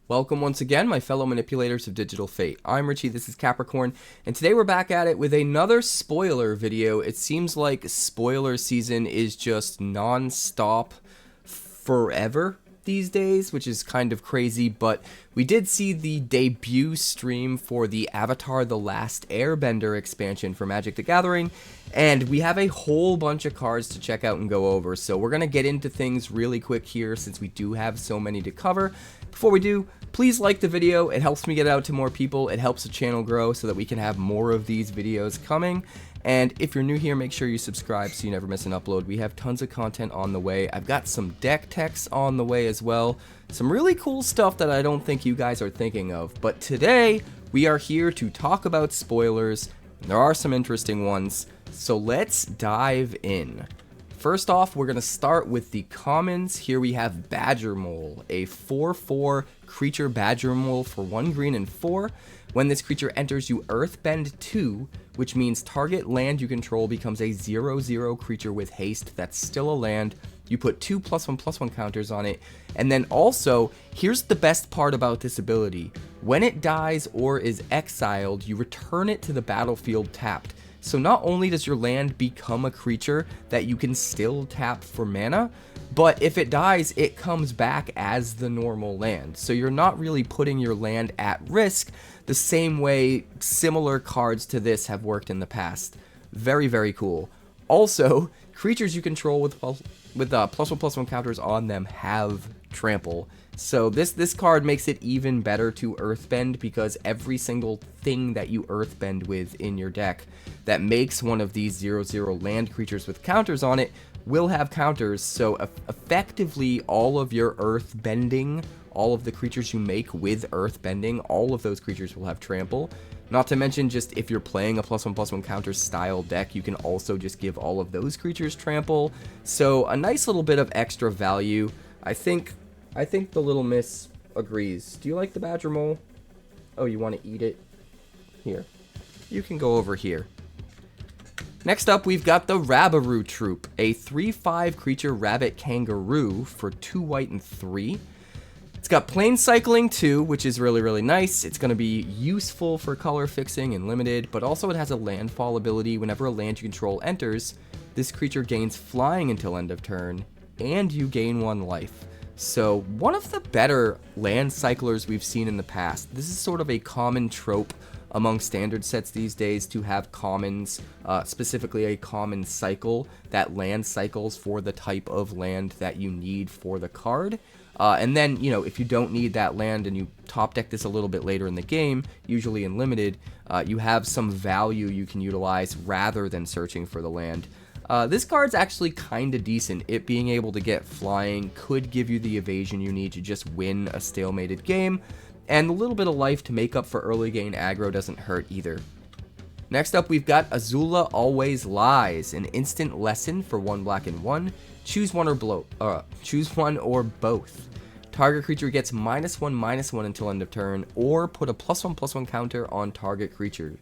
Welcome once again, my fellow manipulators of digital fate. I'm Richie, this is Capricorn, and today we're back at it with another spoiler video. It seems like spoiler season is just non-stop forever these days, which is kind of crazy, but we did see the debut stream for the Avatar: The Last Airbender expansion for Magic the Gathering, and we have a whole bunch of cards to check out and go over, so we're going to get into things really quick here since we do have so many to cover. Before we do, please like the video. It helps me get it out to more people. It helps the channel grow so that we can have more of these videos coming. And if you're new here, make sure you subscribe so you never miss an upload. We have tons of content on the way. I've got some deck techs on the way as well. Some really cool stuff that I don't think you guys are thinking of. But today, we are here to talk about spoilers. There are some interesting ones. So let's dive in. First off, we're going to start with the commons. Here we have Badger Mole, a 4/4 creature Badger Mole for 1 green and 4. When this creature enters, you Earthbend 2, which means target land you control becomes a 0/0 creature with haste that's still a land. You put 2 +1/+1 counters on it. And then also, here's the best part about this ability. When it dies or is exiled, you return it to the battlefield tapped. So not only does your land become a creature that you can still tap for mana, but if it dies, it comes back as the normal land. So you're not really putting your land at risk the same way similar cards to this have worked in the past. Very, very cool. Also, creatures you control with +1/+1 counters on them have trample. So this card makes it even better to Earthbend because every single thing that you Earthbend with in your deck that makes one of these 0/0 land creatures with counters on it will have counters. So effectively all of your Earthbending, all of the creatures you make with Earthbending, all of those creatures will have trample. Not to mention, just if you're playing a +1/+1 counter style deck, you can also just give all of those creatures trample. So a nice little bit of extra value. I think the little miss agrees. Do you like the Badger Mole? Oh, you want to eat it? Here. You can go over here. Next up, we've got the Rabaroo Troop, a 3/5 creature rabbit kangaroo for 2 white and 3. It's got Plane Cycling 2, which is really, really nice. It's going to be useful for color fixing and limited, but also it has a landfall ability. Whenever a land you control enters, this creature gains flying until end of turn, and you gain 1 life. So one of the better land cyclers we've seen in the past. This is sort of a common trope among standard sets these days to have commons, specifically a common cycle that land cycles for the type of land that you need for the card. And then, you know, if you don't need that land and you top deck this a little bit later in the game, usually in limited, you have some value you can utilize rather than searching for the land. This card's actually kind of decent. It being able to get flying could give you the evasion you need to just win a stalemated game, and a little bit of life to make up for early game aggro doesn't hurt either. Next up, we've got Azula Always Lies, an instant lesson for 1 black and 1. Choose one or both. Target creature gets -1/-1 until end of turn, or put a +1/+1 counter on target creature.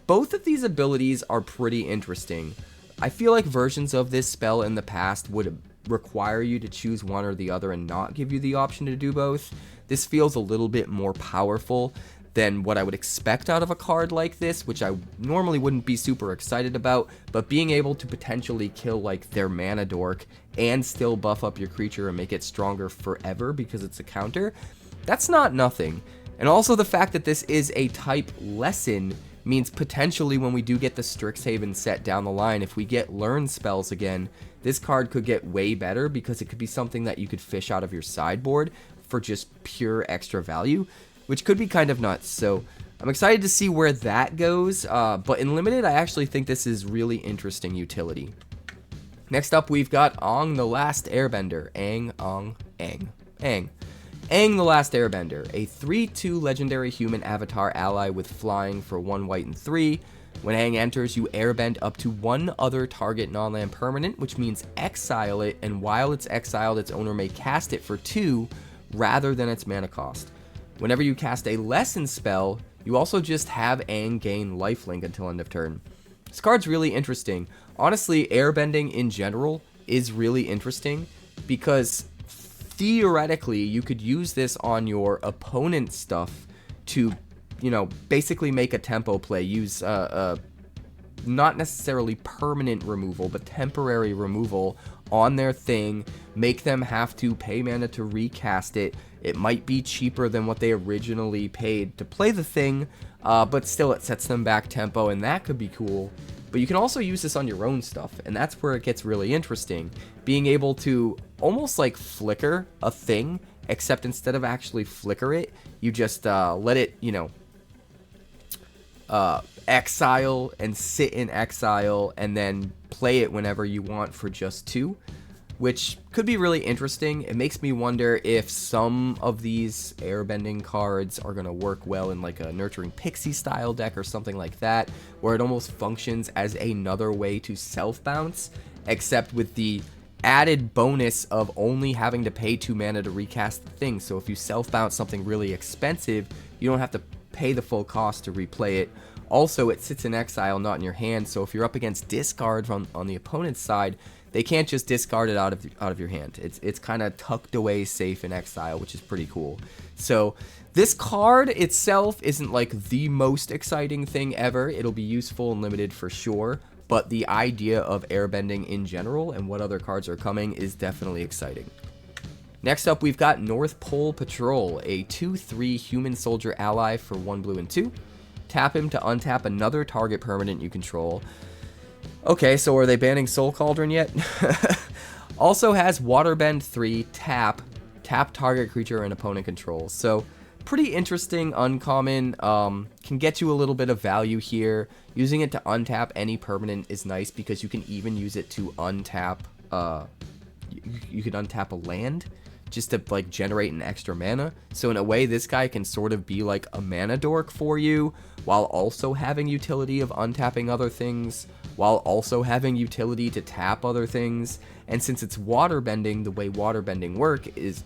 Both of these abilities are pretty interesting. I feel like versions of this spell in the past would require you to choose one or the other and not give you the option to do both. This feels a little bit more powerful than what I would expect out of a card like this, which I normally wouldn't be super excited about, but being able to potentially kill like their mana dork and still buff up your creature and make it stronger forever because it's a counter, that's not nothing. And also the fact that this is a type lesson means potentially when we do get the Strixhaven set down the line, if we get learn spells again, this card could get way better because it could be something that you could fish out of your sideboard for just pure extra value, which could be kind of nuts. So I'm excited to see where that goes, but in limited, I actually think this is really interesting utility. Next up, we've got Aang the Last Airbender. Aang the Last Airbender, a 3/2 legendary human avatar ally with flying for 1 white and 3. When Aang enters, you airbend up to 1 other target non-land permanent, which means exile it, and while it's exiled, its owner may cast it for 2 rather than its mana cost. Whenever you cast a lesson spell, you also just have Aang gain lifelink until end of turn. This card's really interesting. Honestly, airbending in general is really interesting because theoretically, you could use this on your opponent's stuff to, you know, basically make a tempo play. Use not necessarily permanent removal, but temporary removal on their thing. Make them have to pay mana to recast it. It might be cheaper than what they originally paid to play the thing, but still it sets them back tempo, and that could be cool. But you can also use this on your own stuff, and that's where it gets really interesting. Being able to almost like flicker a thing, except instead of actually flicker it, you just let it, you know, exile and sit in exile, and then play it whenever you want for just 2, which could be really interesting. It makes me wonder if some of these airbending cards are going to work well in like a Nurturing Pixie style deck or something like that, where it almost functions as another way to self-bounce, except with the added bonus of only having to pay 2 mana to recast the thing. So if you self-bounce something really expensive, you don't have to pay the full cost to replay it. Also, it sits in exile, not in your hand, so if you're up against discard on the opponent's side, they can't just discard it out of your hand. It's kind of tucked away safe in exile, which is pretty cool. So this card itself isn't like the most exciting thing ever. It'll be useful and limited for sure, but the idea of airbending in general and what other cards are coming is definitely exciting. Next up, we've got North Pole Patrol, a 2/3 human soldier ally for 1 blue and 2. Tap him to untap another target permanent you control. Okay, so are they banning Soul Cauldron yet? Also has Waterbend 3, tap target creature and opponent controls. So pretty interesting, uncommon, can get you a little bit of value here. Using it to untap any permanent is nice because you can even use it to untap, you could untap a land just to like generate an extra mana. So in a way, this guy can sort of be like a mana dork for you, while also having utility of untapping other things, while also having utility to tap other things. And since it's waterbending, the way waterbending work is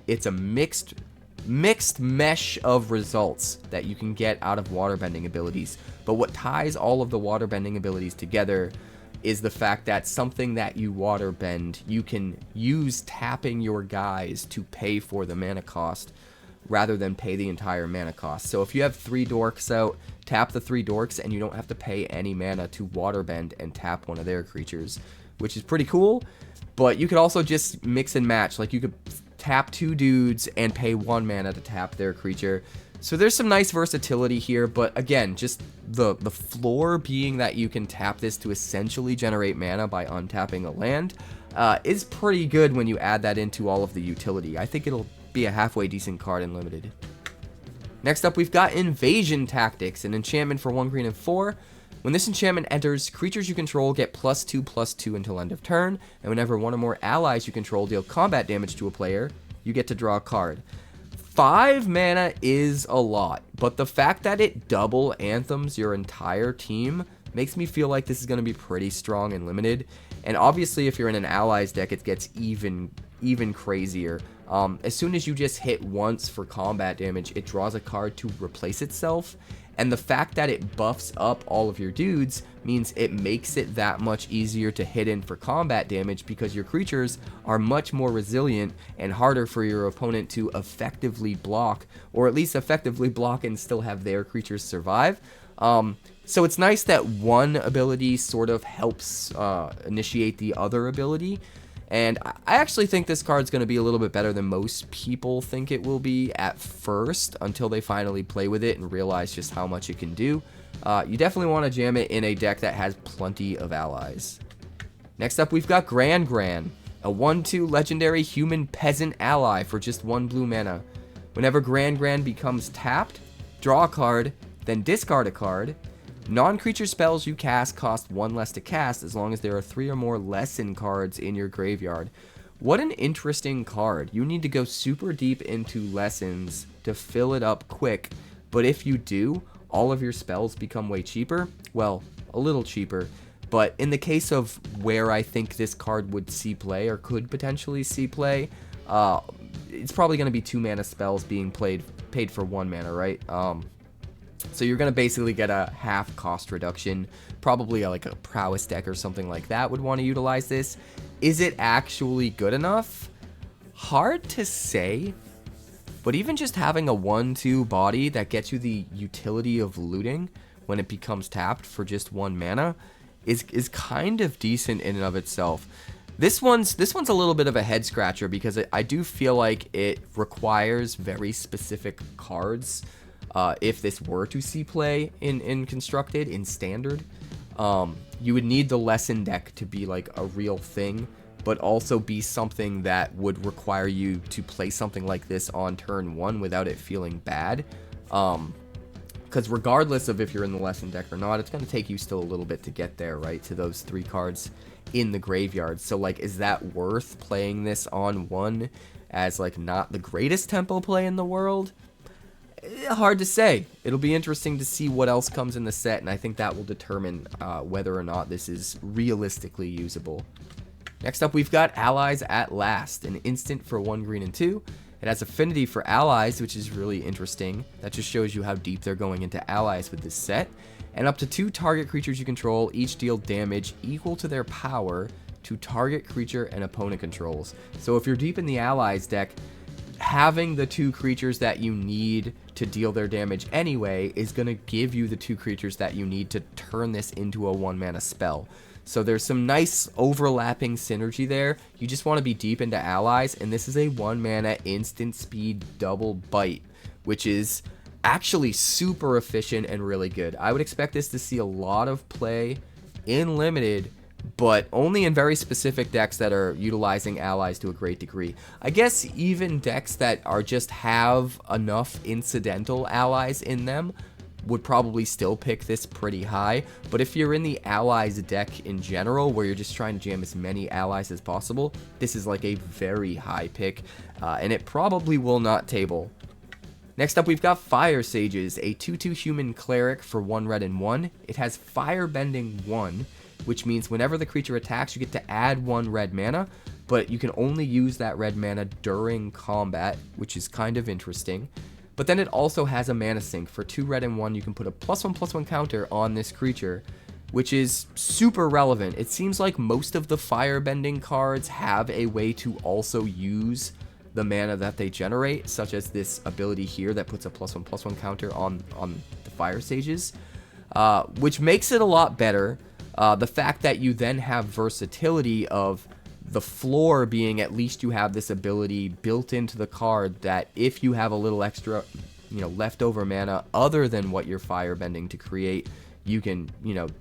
it's a mixed mesh of results that you can get out of waterbending abilities. But what ties all of the waterbending abilities together is the fact that something that you waterbend, you can use tapping your guys to pay for the mana cost rather than pay the entire mana cost. So if you have 3 dorks out, tap the 3 dorks and you don't have to pay any mana to waterbend and tap one of their creatures, which is pretty cool. But you could also just mix and match. Like you could tap 2 dudes and pay 1 mana to tap their creature. So there's some nice versatility here, but again, just the floor being that you can tap this to essentially generate mana by untapping a land is pretty good when you add that into all of the utility. I think it'll be a halfway decent card in Limited. Next up, we've got Invasion Tactics, an enchantment for 1 green and 4. When this enchantment enters, creatures you control get +2/+2 until end of turn, and whenever 1 or more allies you control deal combat damage to a player, you get to draw a card. 5 mana is a lot, but the fact that it double anthems your entire team makes me feel like this is going to be pretty strong and limited. And obviously, if you're in an allies deck, it gets even crazier. As soon as you just hit once for combat damage, it draws a card to replace itself. And the fact that it buffs up all of your dudes means it makes it that much easier to hit in for combat damage because your creatures are much more resilient and harder for your opponent to effectively block, or at least effectively block and still have their creatures survive. So it's nice that one ability sort of helps initiate the other ability. And I actually think this card's going to be a little bit better than most people think it will be at first, until they finally play with it and realize just how much it can do. You definitely want to jam it in a deck that has plenty of allies. Next up, we've got Gran, a 1/2 legendary human peasant ally for just 1 blue mana. Whenever Gran becomes tapped, draw a card, then discard a card. Non-creature spells you cast cost 1 less to cast as long as there are 3 or more lesson cards in your graveyard. What an interesting card. You need to go super deep into lessons to fill it up quick, but if you do, all of your spells become way cheaper. Well, a little cheaper, but in the case of where I think this card would see play or could potentially see play, it's probably going to be 2 mana spells being paid for 1 mana, right? So you're going to basically get a half cost reduction. Probably like a prowess deck or something like that would want to utilize this. Is it actually good enough? Hard to say, but even just having a 1/2 body that gets you the utility of looting when it becomes tapped for just 1 mana is kind of decent in and of itself. This one's a little bit of a head scratcher because I do feel like it requires very specific cards if this were to see play in Constructed, in Standard. You would need the Lesson deck to be like a real thing, but also be something that would require you to play something like this on turn 1 without it feeling bad. Because regardless of if you're in the Lesson deck or not, it's going to take you still a little bit to get there, right, to those 3 cards in the graveyard. So, like, is that worth playing this on 1 as, like, not the greatest tempo play in the world? Hard to say. It'll be interesting to see what else comes in the set, and I think that will determine whether or not this is realistically usable. Next up, we've got Allies at Last, an instant for 1 green and 2. It has affinity for allies, which is really interesting. That just shows you how deep they're going into allies with this set. And up to 2 target creatures you control each deal damage equal to their power to target creature and opponent controls. So if you're deep in the allies deck, having the 2 creatures that you need to deal their damage anyway is going to give you the 2 creatures that you need to turn this into a 1 mana spell. So there's some nice overlapping synergy there. You just want to be deep into allies, and this is a 1 mana instant speed double bite, which is actually super efficient and really good. I would expect this to see a lot of play in Limited, but only in very specific decks that are utilizing allies to a great degree. I guess even decks that are just have enough incidental allies in them would probably still pick this pretty high, but if you're in the allies deck in general, where you're just trying to jam as many allies as possible, this is like a very high pick, and it probably will not table. Next up, we've got Fire Sages, a 2/2 human cleric for 1 red and 1. It has Firebending 1, which means whenever the creature attacks, you get to add 1 red mana, but you can only use that red mana during combat, which is kind of interesting. But then it also has a mana sink. For 2 red and 1, you can put a +1/+1 counter on this creature, which is super relevant. It seems like most of the Firebending cards have a way to also use the mana that they generate, such as this ability here that puts a +1/+1 counter on the Fire Sages, which makes it a lot better. The fact that you then have versatility of the floor being at least you have this ability built into the card that if you have a little extra, leftover mana other than what you're firebending to create, you can,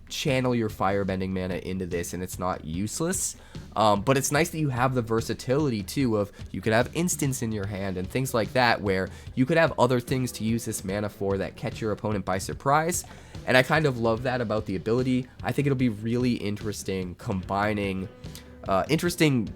channel your firebending mana into this and it's not useless. But it's nice that you have the versatility too of you could have instants in your hand and things like that where you could have other things to use this mana for that catch your opponent by surprise. And I kind of love that about the ability. I think it'll be really interesting combining interesting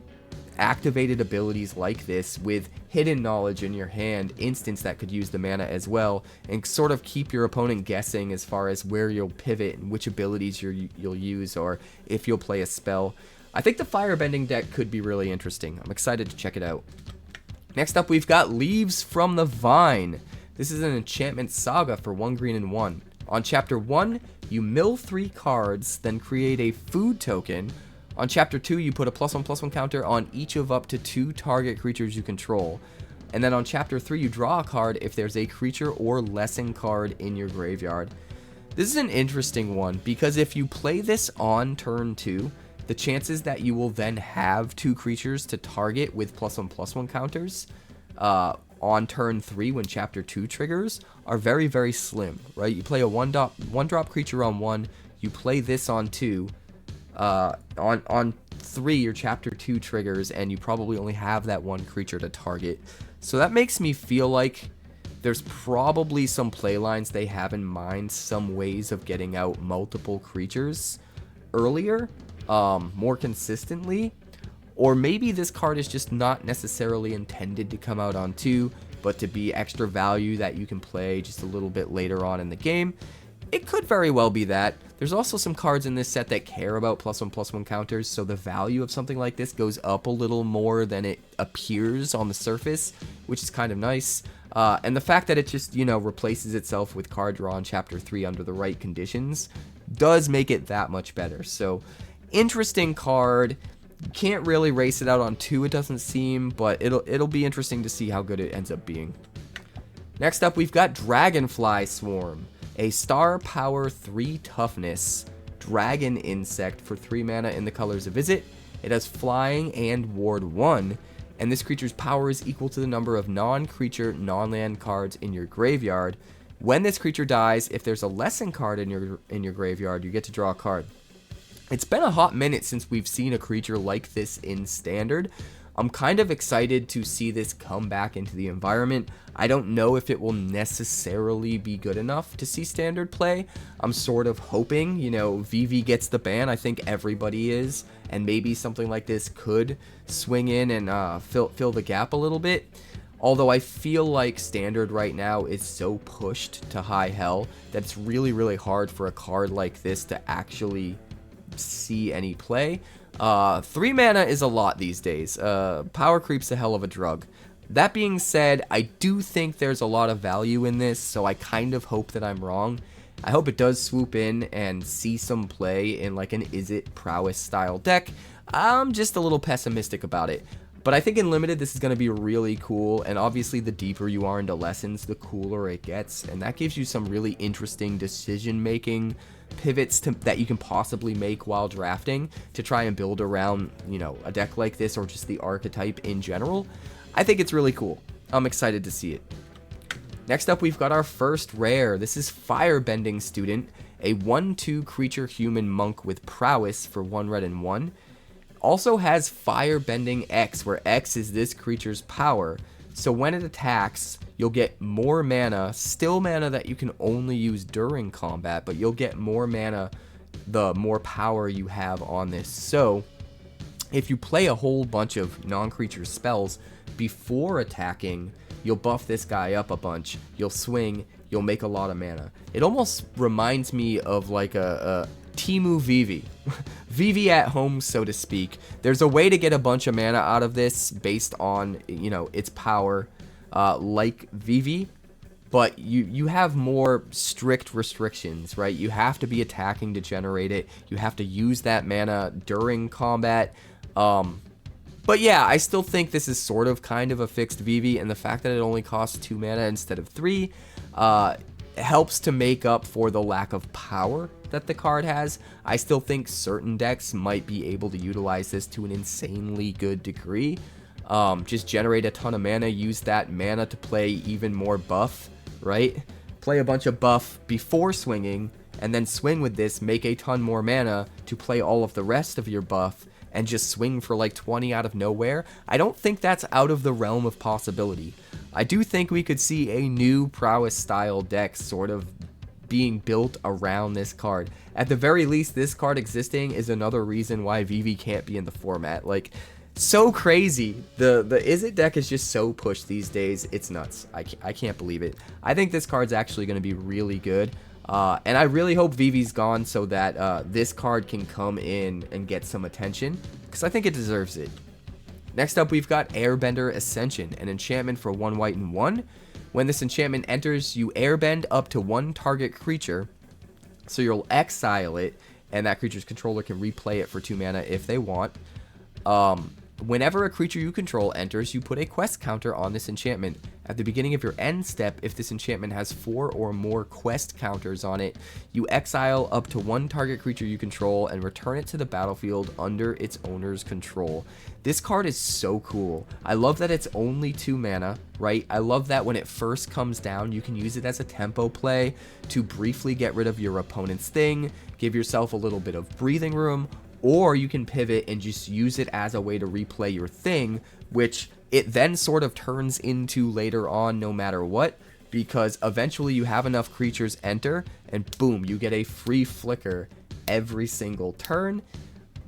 activated abilities like this with hidden knowledge in your hand, instants that could use the mana as well, and sort of keep your opponent guessing as far as where you'll pivot and which abilities you'll use or if you'll play a spell. I think the Firebending deck could be really interesting. I'm excited to check it out. Next up, we've got Leaves from the Vine. This is an enchantment saga for 1 green and 1. On chapter 1, you mill 3 cards, then create a food token. On chapter 2, you put a +1/+1 counter on each of up to 2 target creatures you control. And then on chapter 3, you draw a card if there's a creature or lesson card in your graveyard. This is an interesting one because if you play this on turn 2, the chances that you will then have 2 creatures to target with +1/+1 counters on turn 3 when chapter 2 triggers are very, very slim, right? You play a one drop creature on 1, you play this on 2, on 3 your chapter 2 triggers and you probably only have that 1 creature to target. So that makes me feel like there's probably some play lines they have in mind, some ways of getting out multiple creatures earlier, more consistently, or maybe this card is just not necessarily intended to come out on 2 but to be extra value that you can play just a little bit later on in the game. It could very well be that. There's also some cards in this set that care about +1/+1 counters, so the value of something like this goes up a little more than it appears on the surface, which is kind of nice. And the fact that it just, replaces itself with card draw in chapter 3 under the right conditions does make it that much better. So, interesting card. Can't really race it out on 2, it doesn't seem, but it'll be interesting to see how good it ends up being. Next up, we've got Dragonfly Swarm, a star power 3 toughness dragon insect for 3 mana in the colors of Visit. It has flying and ward 1, and this creature's power is equal to the number of non-creature, non-land cards in your graveyard. When this creature dies, if there's a lesson card in your graveyard, you get to draw a card. It's been a hot minute since we've seen a creature like this in Standard. I'm kind of excited to see this come back into the environment. I don't know if it will necessarily be good enough to see Standard play. I'm sort of hoping, you know, Vivi gets the ban. I think everybody is, and maybe something like this could swing in and fill the gap a little bit. Although I feel like Standard right now is so pushed to high hell that it's really, really hard for a card like this to actually see any play. 3 mana is a lot these days. Power creep's a hell of a drug. That being said, I do think there's a lot of value in this, so I kind of hope that I'm wrong. I hope it does swoop in and see some play in like an Izzet Prowess style deck. I'm just a little pessimistic about it. But I think in Limited this is going to be really cool, and obviously the deeper you are into Lessons, the cooler it gets, and that gives you some really interesting decision making pivots that you can possibly make while drafting to try and build around, you know, a deck like this or just the archetype in general. I think it's really cool. I'm excited to see it. Next up, we've got our first rare. This is Firebending Student, a 1/2 creature human monk with prowess for 1 red and 1. Also has Firebending X, where X is this creature's power. So when it attacks, you'll get more mana, still mana that you can only use during combat, but you'll get more mana the more power you have on this. So if you play a whole bunch of non-creature spells before attacking, you'll buff this guy up a bunch, you'll swing, you'll make a lot of mana. It almost reminds me of like a Temu Vivi. Vivi at home, so to speak. There's a way to get a bunch of mana out of this based on, you know, its power, like Vivi, but you have more strict restrictions, right? You have to be attacking to generate it. You have to use that mana during combat. But yeah, I still think this is sort of kind of a fixed Vivi, and the fact that it only costs 2 mana instead of 3 helps to make up for the lack of power that the card has. I still think certain decks might be able to utilize this to an insanely good degree. Just generate a ton of mana, use that mana to play even more buff, right? Play a bunch of buff before swinging, and then swing with this, make a ton more mana to play all of the rest of your buff, and just swing for like 20 out of nowhere. I don't think that's out of the realm of possibility. I do think we could see a new prowess style deck sort of being built around this card. At the very least, this card existing is another reason why Vivi can't be in the format. Like, so crazy. The Izzet deck is just so pushed these days. It's nuts. I can't believe it. I think this card's actually going to be really good. And I really hope Vivi's gone so that this card can come in and get some attention, because I think it deserves it. Next up, we've got Airbender Ascension, an enchantment for 1 white and 1. When this enchantment enters, you airbend up to 1 target creature, so you'll exile it, and that creature's controller can replay it for 2 mana if they want. Whenever a creature you control enters, you put a quest counter on this enchantment. At the beginning of your end step, if this enchantment has 4 or more quest counters on it, you exile up to 1 target creature you control and return it to the battlefield under its owner's control. This card is so cool. I love that it's only 2 mana, right? I love that when it first comes down, you can use it as a tempo play to briefly get rid of your opponent's thing, give yourself a little bit of breathing room, or you can pivot and just use it as a way to replay your thing, which it then sort of turns into later on no matter what, because eventually you have enough creatures enter, and boom, you get a free flicker every single turn.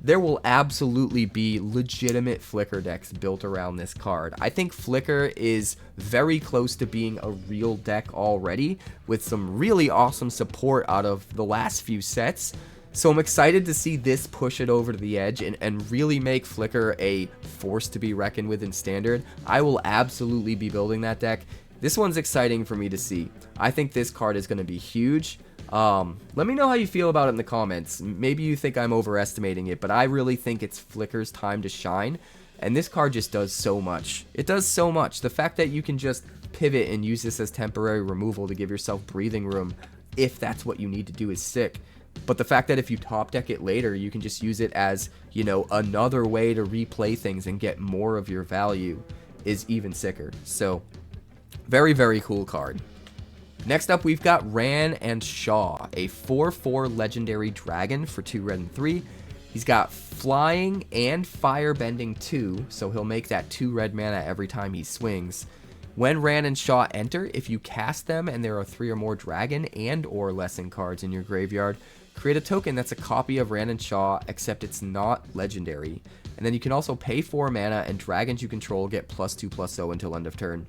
There will absolutely be legitimate flicker decks built around this card. I think flicker is very close to being a real deck already, with some really awesome support out of the last few sets. So I'm excited to see this push it over to the edge and really make Flicker a force to be reckoned with in Standard. I will absolutely be building that deck. This one's exciting for me to see. I think this card is going to be huge. Let me know how you feel about it in the comments. Maybe you think I'm overestimating it, but I really think it's Flicker's time to shine. And this card just does so much. It does so much. The fact that you can just pivot and use this as temporary removal to give yourself breathing room, if that's what you need to do, is sick. But the fact that if you top deck it later, you can just use it as, you know, another way to replay things and get more of your value is even sicker. So, very, very cool card. Next up, we've got Ran and Shaw, a 4/4 legendary dragon for 2 red and 3. He's got flying and firebending too, so he'll make that 2 red mana every time he swings. When Ran and Shaw enter, if you cast them and there are 3 or more dragon and or lesson cards in your graveyard, create a token that's a copy of Ran and Shaw, except it's not legendary. And then you can also pay 4 mana and dragons you control get +2/+0 until end of turn.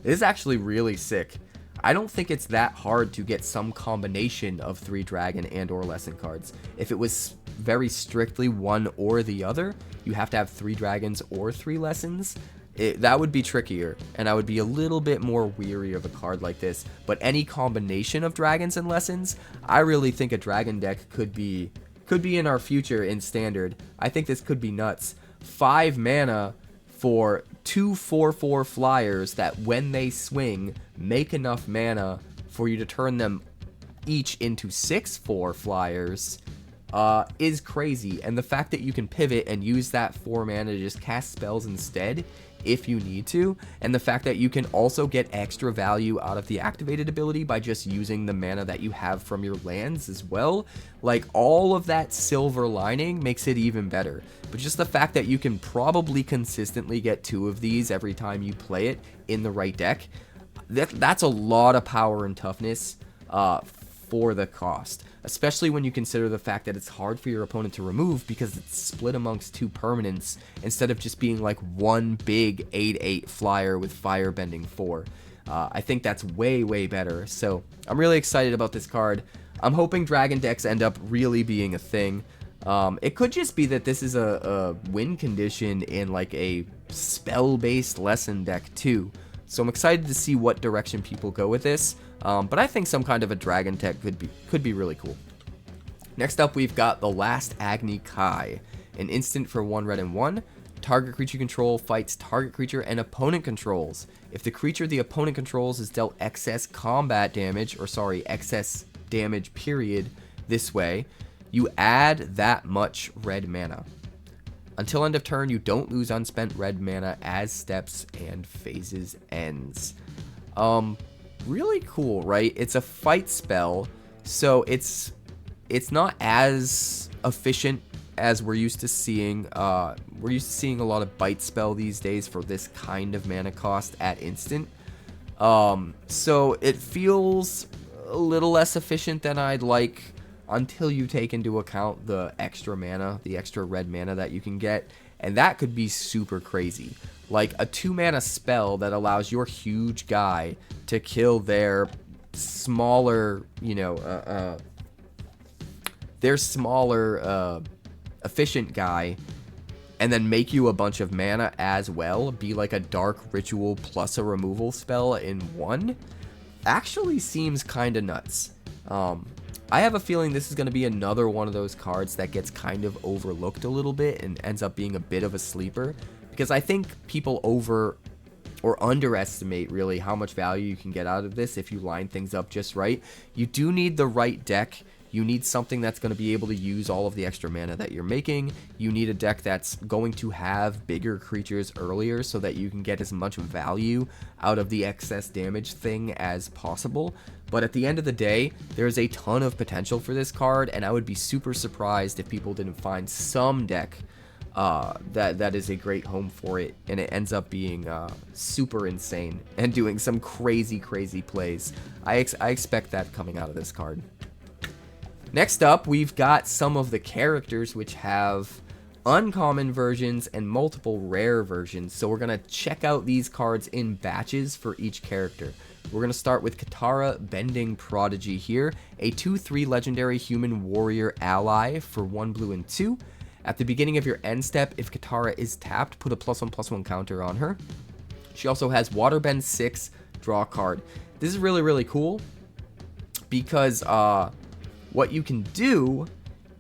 This is actually really sick. I don't think it's that hard to get some combination of 3 dragon and or lesson cards. If it was very strictly one or the other, you have to have 3 dragons or 3 lessons, that would be trickier, and I would be a little bit more weary of a card like this. But any combination of dragons and lessons, I really think a dragon deck could be in our future in standard. I think this could be nuts. 5 mana for 2 4/4 flyers that when they swing make enough mana for you to turn them each into 6/4 flyers is crazy. And the fact that you can pivot and use that 4 mana to just cast spells instead if you need to, and the fact that you can also get extra value out of the activated ability by just using the mana that you have from your lands as well, like all of that silver lining makes it even better. But just the fact that you can probably consistently get 2 of these every time you play it in the right deck, that's a lot of power and toughness for the cost, especially when you consider the fact that it's hard for your opponent to remove because it's split amongst 2 permanents instead of just being like one big 8/8 flyer with firebending 4. I think that's way, way better. So I'm really excited about this card. I'm hoping dragon decks end up really being a thing. It could just be that this is a win condition in like a spell-based lesson deck too. So I'm excited to see what direction people go with this. But I think some kind of a dragon deck could be really cool. Next up, we've got the last Agni Kai, an instant for 1 red and 1. Target creature control fights target creature and opponent controls. If the creature the opponent controls is dealt excess combat damage, excess damage period, this way, you add that much red mana. Until end of turn, you don't lose unspent red mana as steps and phases ends. Really cool, right? It's a fight spell, so it's not as efficient as we're used to seeing. We're used to seeing a lot of bite spell these days for this kind of mana cost at instant. So it feels a little less efficient than I'd like until you take into account the extra mana, the extra red mana that you can get, and that could be super crazy. Like a 2 mana spell that allows your huge guy to kill their smaller, efficient guy, and then make you a bunch of mana as well, be like a dark ritual plus a removal spell in one, actually seems kind of nuts. I have a feeling this is going to be another one of those cards that gets kind of overlooked a little bit and ends up being a bit of a sleeper, because I think people underestimate really how much value you can get out of this if you line things up just right. You do need the right deck. You need something that's going to be able to use all of the extra mana that you're making. You need a deck that's going to have bigger creatures earlier so that you can get as much value out of the excess damage thing as possible. But at the end of the day, there's a ton of potential for this card, and I would be super surprised if people didn't find some deck that is a great home for it, and it ends up being super insane and doing some crazy plays. I expect that coming out of this card. Next up, we've got some of the characters which have uncommon versions and multiple rare versions. So we're going to check out these cards in batches for each character. We're going to start with Katara Bending Prodigy here, a 2/3 legendary human warrior ally for 1 blue and 2. At the beginning of your end step, if Katara is tapped, put a +1/+1 counter on her. She also has Waterbend 6, draw a card. This is really cool. because what you can do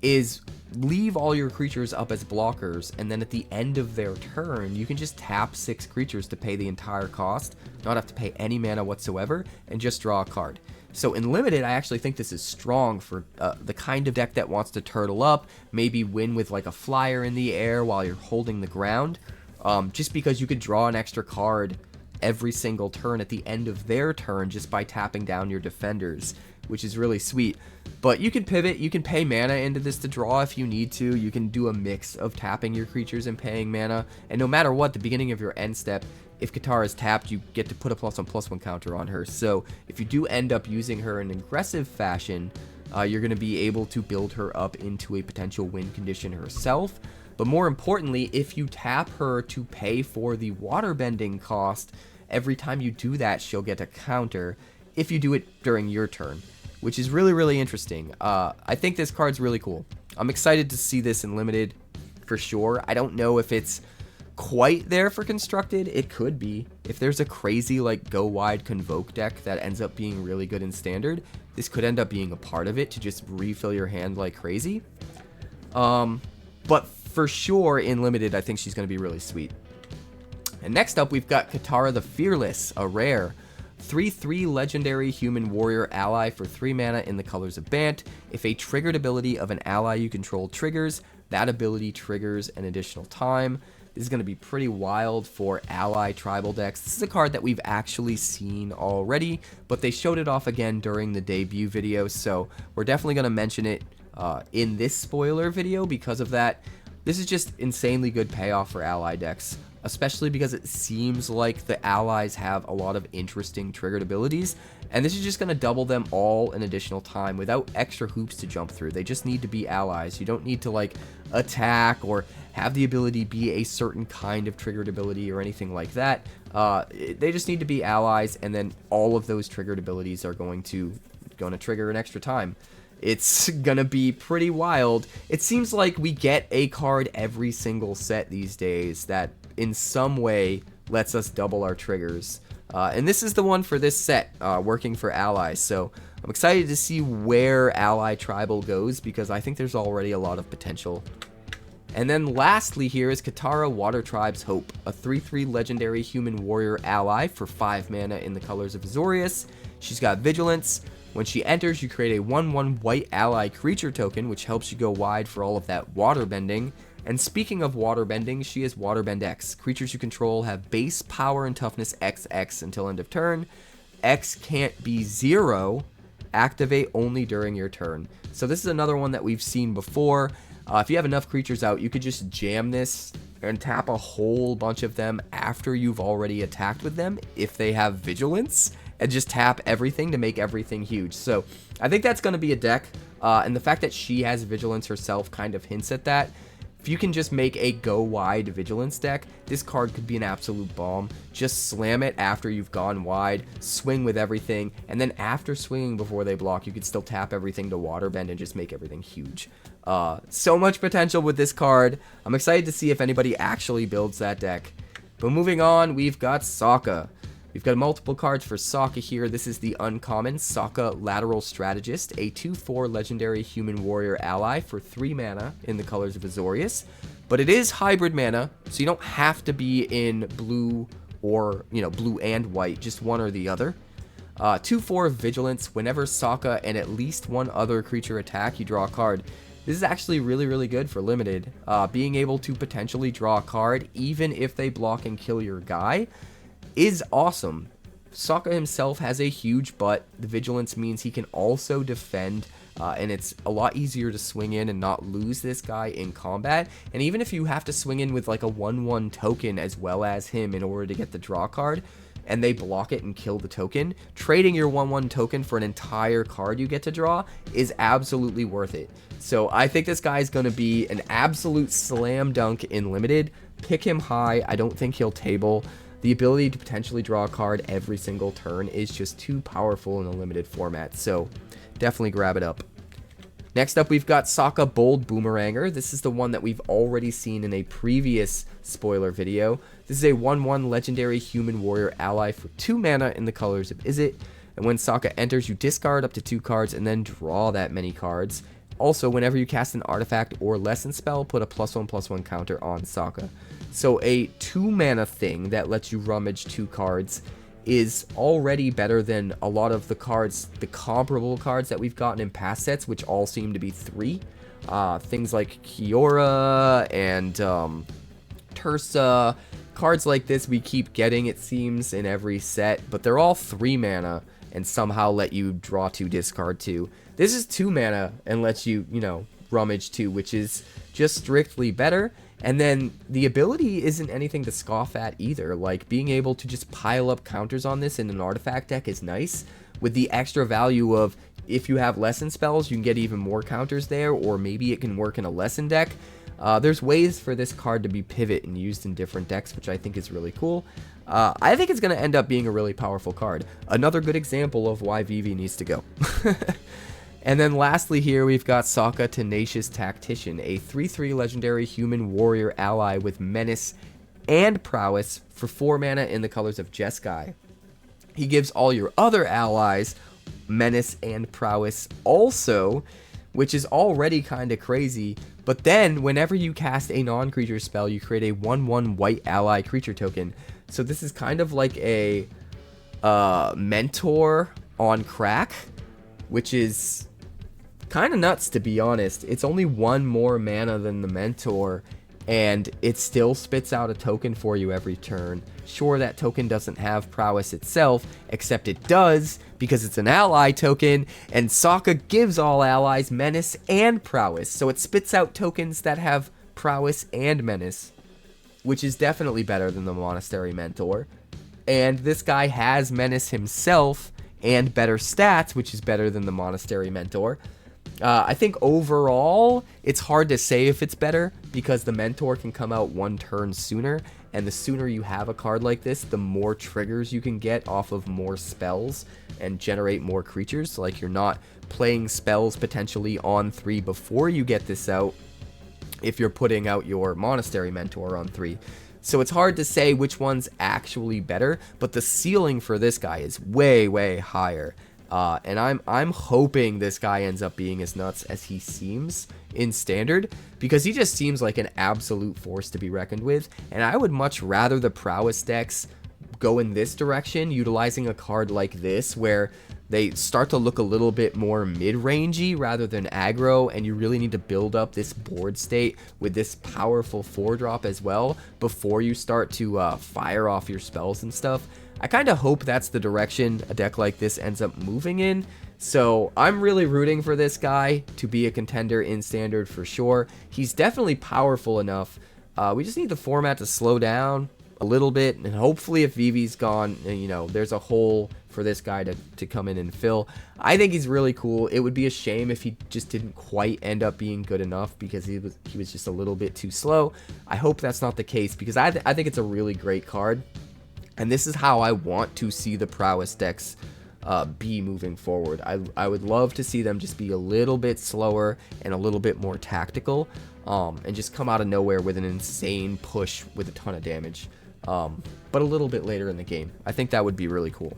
is leave all your creatures up as blockers, and then at the end of their turn, you can just tap 6 creatures to pay the entire cost, not have to pay any mana whatsoever, and just draw a card. So in Limited, I actually think this is strong for the kind of deck that wants to turtle up, maybe win with like a flyer in the air while you're holding the ground, just because you could draw an extra card every single turn at the end of their turn just by tapping down your defenders, which is really sweet. But you can pivot, you can pay mana into this to draw if you need to, you can do a mix of tapping your creatures and paying mana, and no matter what, the beginning of your end step, if Katara is tapped, you get to put a +1/+1 counter on her. So if you do end up using her in an aggressive fashion, you're going to be able to build her up into a potential win condition herself. But more importantly, if you tap her to pay for the waterbending cost, every time you do that, she'll get a counter if you do it during your turn, which is really, really interesting. I think this card's really cool. I'm excited to see this in Limited for sure. I don't know if it's quite there for Constructed. It could be. If there's a crazy like go wide Convoke deck that ends up being really good in Standard, this could end up being a part of it to just refill your hand like crazy. But for sure in Limited, I think she's going to be really sweet. And next up, we've got Katara the Fearless, a rare 3/3 legendary human warrior ally for 3 mana in the colors of Bant. If a triggered ability of an ally you control triggers, that ability triggers an additional time. This is going to be pretty wild for ally tribal decks. This is a card that we've actually seen already, but they showed it off again during the debut video, so we're definitely going to mention it in this spoiler video because of that. This is just insanely good payoff for ally decks, especially because it seems like the allies have a lot of interesting triggered abilities, and this is just going to double them all in additional time without extra hoops to jump through. They just need to be allies. You don't need to like attack or have the ability be a certain kind of triggered ability or anything like that. They just need to be allies, and then all of those triggered abilities are going to trigger an extra time. It's gonna be pretty wild. It seems like we get a card every single set these days that in some way lets us double our triggers. And this is the one for this set, working for allies. So I'm excited to see where ally tribal goes because I think there's already a lot of potential. And then lastly here is Katara Water Tribe's Hope, a 3/3 legendary human warrior ally for 5 mana in the colors of Azorius. She's got Vigilance. When she enters, you create a 1/1 white ally creature token, which helps you go wide for all of that waterbending. And speaking of waterbending, she is Waterbend X. Creatures you control have base power and toughness XX until end of turn. X can't be 0. Activate only during your turn. So this is another one that we've seen before. If you have enough creatures out, you could just jam this and tap a whole bunch of them after you've already attacked with them if they have Vigilance, and just tap everything to make everything huge. So I think that's going to be a deck, and the fact that she has Vigilance herself kind of hints at that. If you can just make a go wide Vigilance deck, this card could be an absolute bomb. Just slam it after you've gone wide, swing with everything, and then after swinging before they block, you could still tap everything to waterbend and just make everything huge. So much potential with this card. I'm excited to see if anybody actually builds that deck. But moving on, we've got Saga. We've got multiple cards for Saga here. This is the uncommon Saga Lateral Strategist, a 2/4 legendary human warrior ally for 3 mana in the colors of Azorius. But it is hybrid mana, so you don't have to be in blue or, blue and white, just one or the other. 2/4 Vigilance. Whenever Saga and at least one other creature attack, you draw a card. This is actually really, really good for Limited. Being able to potentially draw a card, even if they block and kill your guy, is awesome. Saga himself has a huge butt. The Vigilance means he can also defend, and it's a lot easier to swing in and not lose this guy in combat. And even if you have to swing in with like a 1/1 token as well as him in order to get the draw card, and they block it and kill the token, trading your 1/1 token for an entire card you get to draw is absolutely worth it. So I think this guy is going to be an absolute slam dunk in Limited. Pick him high. I don't think he'll table. The ability to potentially draw a card every single turn is just too powerful in a Limited format, so definitely grab it up. Next up, we've got Saga Bold Boomeranger. This is the one that we've already seen in a previous spoiler video. This is a 1/1 legendary human warrior ally for 2 mana in the colors of Izzet. And when Saga enters, you discard up to 2 cards and then draw that many cards. Also, whenever you cast an artifact or lesson spell, put a +1/+1 counter on Saga. So a 2 mana thing that lets you rummage 2 cards is already better than a lot of the cards, the comparable cards that we've gotten in past sets, which all seem to be 3. Things like Kiora and Tersa. Cards like this we keep getting, it seems, in every set, but they're all 3 mana and somehow let you draw 2, discard 2. This is 2 mana and lets you, you know, rummage 2, which is just strictly better. And then the ability isn't anything to scoff at either. Like, being able to just pile up counters on this in an artifact deck is nice, with the extra value of, if you have lesson spells, you can get even more counters there, or maybe it can work in a lesson deck. There's ways for this card to be pivot and used in different decks, which I think is really cool. I think it's going to end up being a really powerful card. Another good example of why Vivi needs to go. And then lastly here, we've got Saga Tenacious Tactician, a 3/3 legendary human warrior ally with menace and prowess for 4 mana in the colors of Jeskai. He gives all your other allies menace and prowess also, which is already kind of crazy. But then, whenever you cast a non-creature spell, you create a 1/1 white ally creature token. So this is kind of like a mentor on crack, which is kind of nuts, to be honest. It's only 1 more mana than the mentor, and it still spits out a token for you every turn. Sure, that token doesn't have prowess itself, except it does because it's an ally token, and Saga gives all allies menace and prowess, so it spits out tokens that have prowess and menace, which is definitely better than the Monastery Mentor. And this guy has menace himself and better stats, which is better than the Monastery Mentor. I think overall, it's hard to say if it's better, because the Mentor can come out 1 turn sooner, and the sooner you have a card like this, the more triggers you can get off of more spells and generate more creatures. Like, you're not playing spells potentially on 3 before you get this out if you're putting out your Monastery Mentor on 3. So it's hard to say which one's actually better, but the ceiling for this guy is way, way higher. And I'm hoping this guy ends up being as nuts as he seems in Standard, because he just seems like an absolute force to be reckoned with. And I would much rather the prowess decks go in this direction, utilizing a card like this, where they start to look a little bit more mid-rangey rather than aggro, and you really need to build up this board state with this powerful 4-drop as well before you start to fire off your spells and stuff. I kind of hope that's the direction a deck like this ends up moving in. So I'm really rooting for this guy to be a contender in Standard for sure. He's definitely powerful enough. We just need the format to slow down a little bit, and hopefully if Vivi's gone, you know, there's a hole for this guy to come in and fill. I think he's really cool. It would be a shame if he just didn't quite end up being good enough because he was just a little bit too slow. I hope that's not the case, because I think it's a really great card. And this is how I want to see the prowess decks be moving forward. I would love to see them just be a little bit slower and a little bit more tactical, and just come out of nowhere with an insane push with a ton of damage, but a little bit later in the game. I think that would be really cool.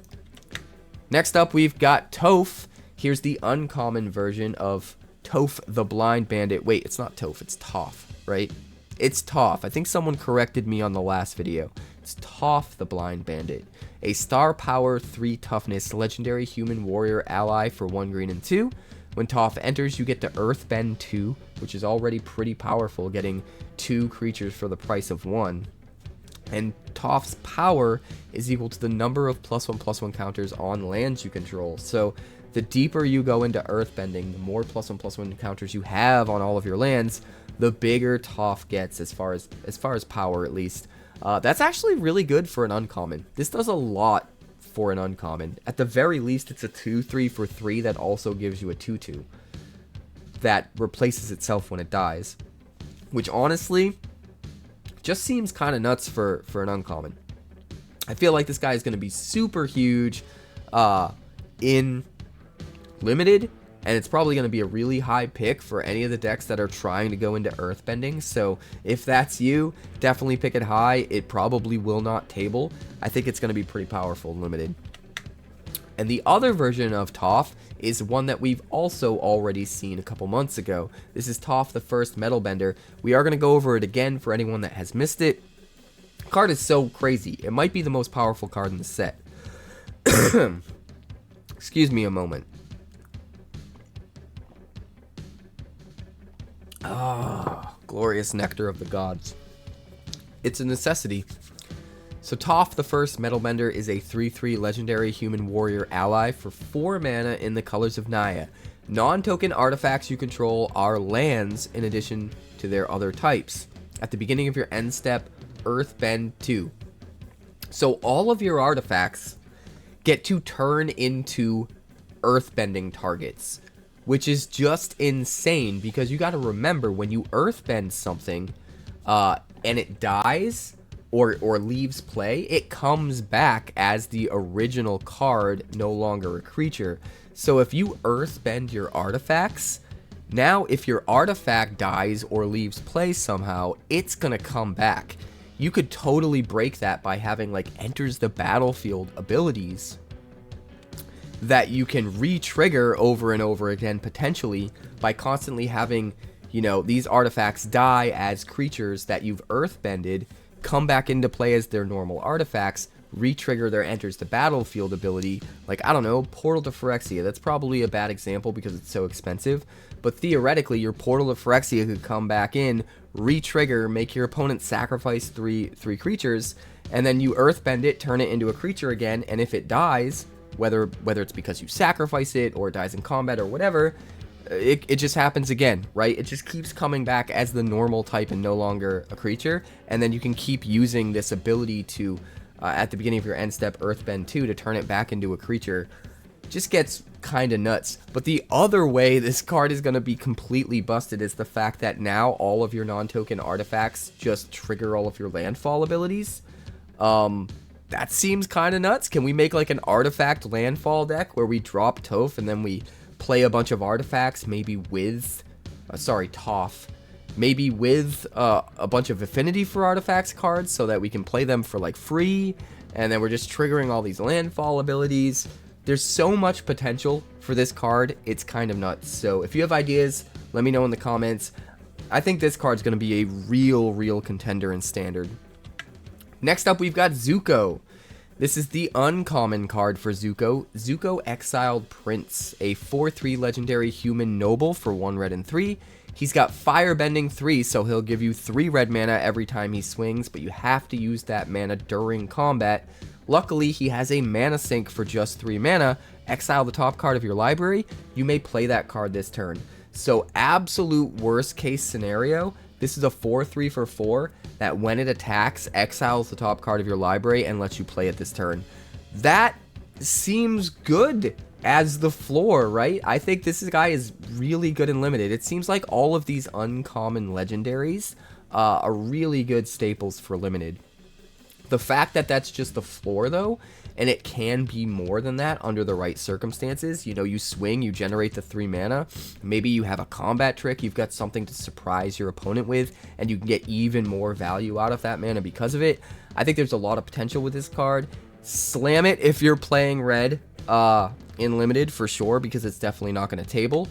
Next up, we've got Toph. Here's the uncommon version of Toph the Blind Bandit. Wait, it's not Toph, it's Toph, right? It's Toph. I think someone corrected me on the last video. It's Toph the Blind Bandit. A star power 3 toughness legendary human warrior ally for 1 green and 2. When Toph enters, you get to Earthbend 2, which is already pretty powerful, getting 2 creatures for the price of 1. And Toph's power is equal to the number of +1/+1 counters on lands you control. So the deeper you go into Earthbending, the more +1/+1 counters you have on all of your lands, the bigger Toph gets as far as power, at least. That's actually really good for an uncommon. This does a lot for an uncommon. At the very least, it's a 2/3 for 3 that also gives you a 2/2 that replaces itself when it dies, which honestly just seems kind of nuts for an uncommon. I feel like this guy is going to be super huge in Limited, and it's probably going to be a really high pick for any of the decks that are trying to go into Earthbending. So if that's you, definitely pick it high. It probably will not table. I think it's going to be pretty powerful in Limited. And the other version of Toph is one that we've also already seen a couple months ago. This is Toph the First Metal Bender. We are going to go over it again for anyone that has missed it. The card is so crazy. It might be the most powerful card in the set. Excuse me a moment. Ah, glorious nectar of the gods. It's a necessity. So Toph the First Metal Bender is a 3/3 legendary human warrior ally for 4 mana in the colors of Naya. Non-token artifacts you control are lands in addition to their other types. At the beginning of your end step, Earthbend 2. So all of your artifacts get to turn into earthbending targets, which is just insane because you got to remember when you earthbend something and it dies or leaves play, it comes back as the original card, no longer a creature. So if you earthbend your artifacts, now if your artifact dies or leaves play somehow, it's gonna come back. You could totally break that by having like enters the battlefield abilities that you can re-trigger over and over again, potentially by constantly having, you know, these artifacts die as creatures that you've earthbended, come back into play as their normal artifacts, re-trigger their enters the battlefield ability. Like, I don't know, Portal to Phyrexia. That's probably a bad example because it's so expensive, but theoretically your Portal to Phyrexia could come back in, re-trigger, make your opponent sacrifice three creatures, and then you earthbend it, turn it into a creature again, and if it dies, whether it's because you sacrifice it or it dies in combat or whatever, it just happens again, right? It just keeps coming back as the normal type and no longer a creature, and then you can keep using this ability to, at the beginning of your end step, Earthbend 2, to turn it back into a creature. Just gets kind of nuts. But the other way this card is going to be completely busted is the fact that now all of your non-token artifacts just trigger all of your landfall abilities. That seems kind of nuts. Can we make like an artifact landfall deck where we drop Toph and then we play a bunch of artifacts, maybe with, Toph, maybe with a bunch of affinity for artifacts cards so that we can play them for like free, and then we're just triggering all these landfall abilities. There's so much potential for this card, it's kind of nuts. So if you have ideas, let me know in the comments. I think this card's going to be a real contender in Standard. Next up, we've got Zuko. This is the uncommon card for Zuko. Zuko Exiled Prince, a 4/3 legendary human noble for 1 red and 3. He's got Firebending 3, so he'll give you 3 red mana every time he swings, but you have to use that mana during combat. Luckily, he has a mana sink for just 3 mana. Exile the top card of your library. You may play that card this turn. So absolute worst case scenario, this is a 4/3 for 4 that when it attacks, exiles the top card of your library and lets you play it this turn. That seems good as the floor, right? I think this guy is really good in Limited. It seems like all of these uncommon legendaries are really good staples for Limited. The fact that that's just the floor, though, and it can be more than that under the right circumstances. You know, you swing, you generate the 3 mana. Maybe you have a combat trick, you've got something to surprise your opponent with, and you can get even more value out of that mana because of it. I think there's a lot of potential with this card. Slam it if you're playing red in Limited for sure, because it's definitely not going to table.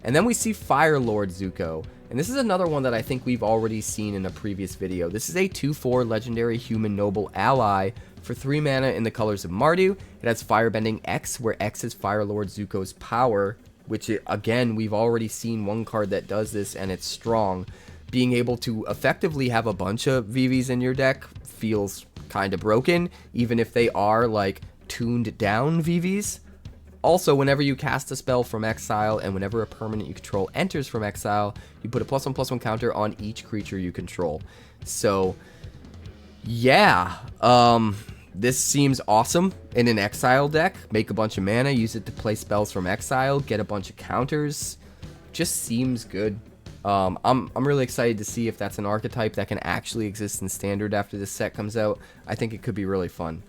And then we see Fire Lord Zuko. And this is another one that I think we've already seen in a previous video. This is a 2/4 legendary human noble ally for 3 mana in the colors of Mardu. It has Firebending X, where X is Fire Lord Zuko's power, which again, we've already seen one card that does this and it's strong. Being able to effectively have a bunch of Vivis in your deck feels kind of broken, even if they are like tuned down Vivis. Also, whenever you cast a spell from exile and whenever a permanent you control enters from exile, you put a +1/+1 counter on each creature you control. So, yeah, this seems awesome in an exile deck. Make a bunch of mana, use it to play spells from exile, get a bunch of counters. Just seems good. I'm really excited to see if that's an archetype that can actually exist in Standard after this set comes out. I think it could be really fun.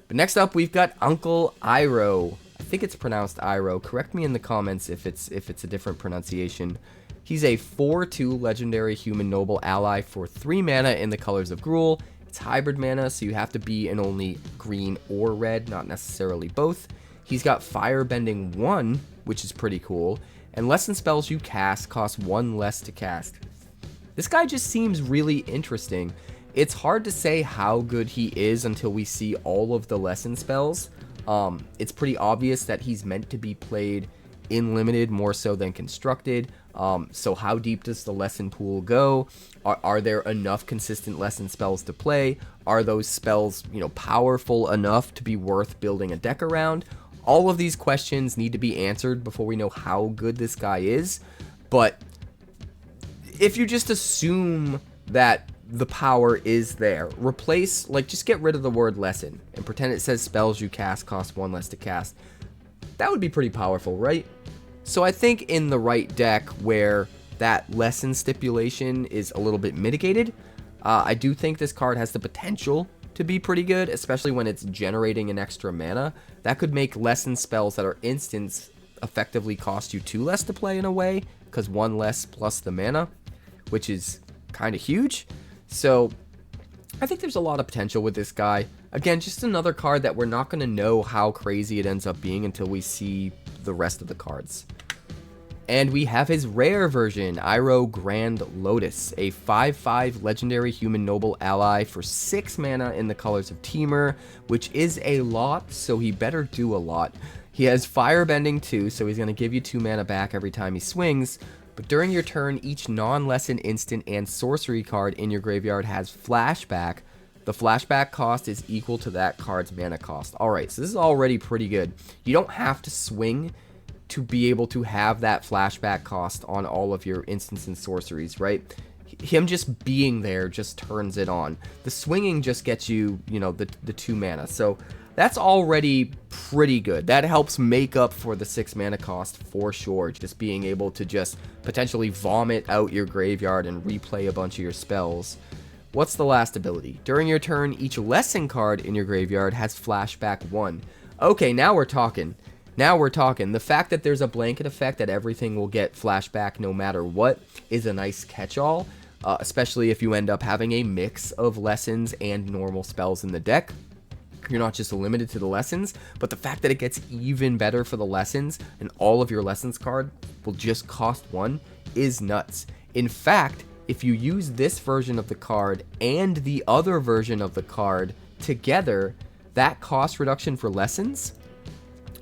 But next up, we've got Uncle Iroh. I think it's pronounced Iroh. Correct me in the comments if it's a different pronunciation. He's a 4/2 legendary human noble ally for 3 mana in the colors of Gruul. It's hybrid mana, so you have to be in only green or red, not necessarily both. He's got Firebending 1, which is pretty cool, and lesson spells you cast cost 1 less to cast. This guy just seems really interesting. It's hard to say how good he is until we see all of the lesson spells. It's pretty obvious that he's meant to be played in limited more so than constructed. So how deep does the lesson pool go? Are there enough consistent lesson spells to play? Are those spells, powerful enough to be worth building a deck around? All of these questions need to be answered before we know how good this guy is. But if you just assume that the power is there, just get rid of the word lesson and pretend it says spells you cast cost 1 less to cast. That would be pretty powerful, right? So I think in the right deck where that lesson stipulation is a little bit mitigated, I do think this card has the potential to be pretty good, especially when it's generating an extra mana. That could make lesson spells that are instants effectively cost you 2 less to play in a way, because 1 less plus the mana, which is kind of huge. So I think there's a lot of potential with this guy. Again, just another card that we're not going to know how crazy it ends up being until we see the rest of the cards. And we have his rare version, Iroh Grand Lotus, a 5/5 legendary human noble ally for 6 mana in the colors of 𝑇𝑒𝑒𝑟, which is a lot, so he better do a lot. He has Firebending 2, so he's going to give you 2 mana back every time he swings. But during your turn, each non-lesson instant and sorcery card in your graveyard has flashback. The flashback cost is equal to that card's mana cost. Alright, so this is already pretty good. You don't have to swing to be able to have that flashback cost on all of your instants and sorceries, right? Him just being there just turns it on. The swinging just gets you, the 2 mana. So that's already pretty good. That helps make up for the 6 mana cost for sure. Just being able to just potentially vomit out your graveyard and replay a bunch of your spells. What's the last ability? During your turn, each lesson card in your graveyard has flashback 1. Okay, now we're talking. The fact that there's a blanket effect that everything will get flashback no matter what is a nice catch-all, especially if you end up having a mix of lessons and normal spells in the deck. You're not just limited to the lessons, but the fact that it gets even better for the lessons and all of your lessons card will just cost 1 is nuts. In fact, if you use this version of the card and the other version of the card together, that cost reduction for lessons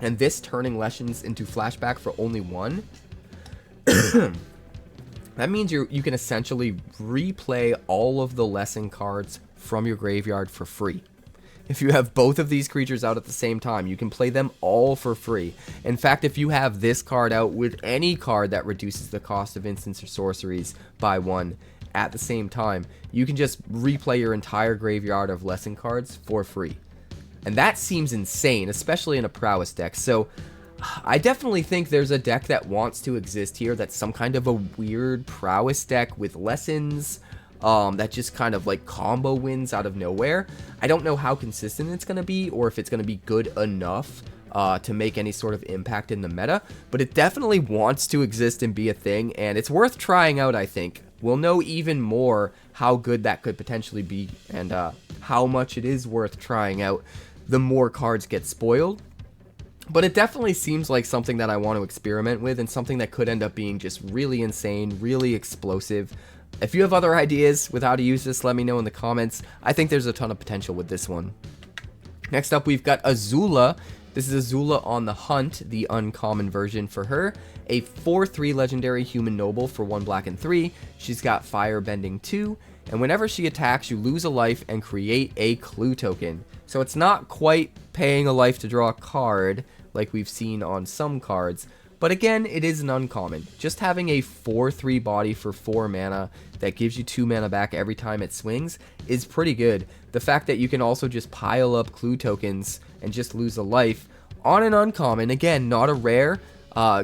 and this turning lessons into flashback for only 1, that means you can essentially replay all of the lesson cards from your graveyard for free. If you have both of these creatures out at the same time, you can play them all for free. In fact, if you have this card out with any card that reduces the cost of instants or sorceries by 1 at the same time, you can just replay your entire graveyard of lesson cards for free. And that seems insane, especially in a prowess deck. So I definitely think there's a deck that wants to exist here that's some kind of a weird prowess deck with lessons, that just kind of like combo wins out of nowhere. I don't know how consistent it's going to be or if it's going to be good enough to make any sort of impact in the meta, but it definitely wants to exist and be a thing, and it's worth trying out, I think. We'll know even more how good that could potentially be and how much it is worth trying out the more cards get spoiled. But it definitely seems like something that I want to experiment with and something that could end up being just really insane, really explosive. If you have other ideas with how to use this, let me know in the comments. I think there's a ton of potential with this one. Next up, we've got Azula. This is Azula on the Hunt, the uncommon version for her. A 4/3 legendary human noble for 1 black and 3. She's got Firebending 2. And whenever she attacks, you lose a life and create a clue token. So it's not quite paying a life to draw a card like we've seen on some cards. But again, it is an uncommon. Just having a 4/3 body for 4 mana that gives you 2 mana back every time it swings is pretty good. The fact that you can also just pile up clue tokens and just lose a life on an uncommon, again, not a rare,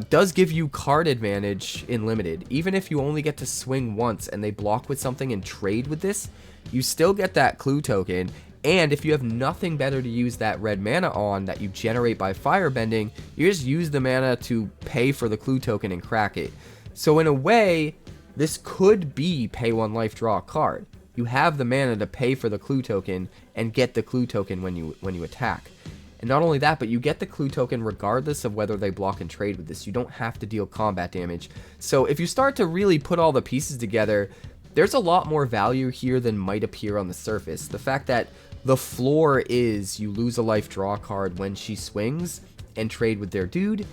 does give you card advantage in limited. Even if you only get to swing once and they block with something and trade with this, you still get that clue token. And if you have nothing better to use that red mana on that you generate by firebending, you just use the mana to pay for the clue token and crack it. So in a way, this could be pay 1 life, draw a card. You have the mana to pay for the clue token and get the clue token when you attack. And not only that, but you get the clue token regardless of whether they block and trade with this. You don't have to deal combat damage. So if you start to really put all the pieces together, there's a lot more value here than might appear on the surface. The fact that the floor is you lose a life, draw a card when she swings and trade with their dude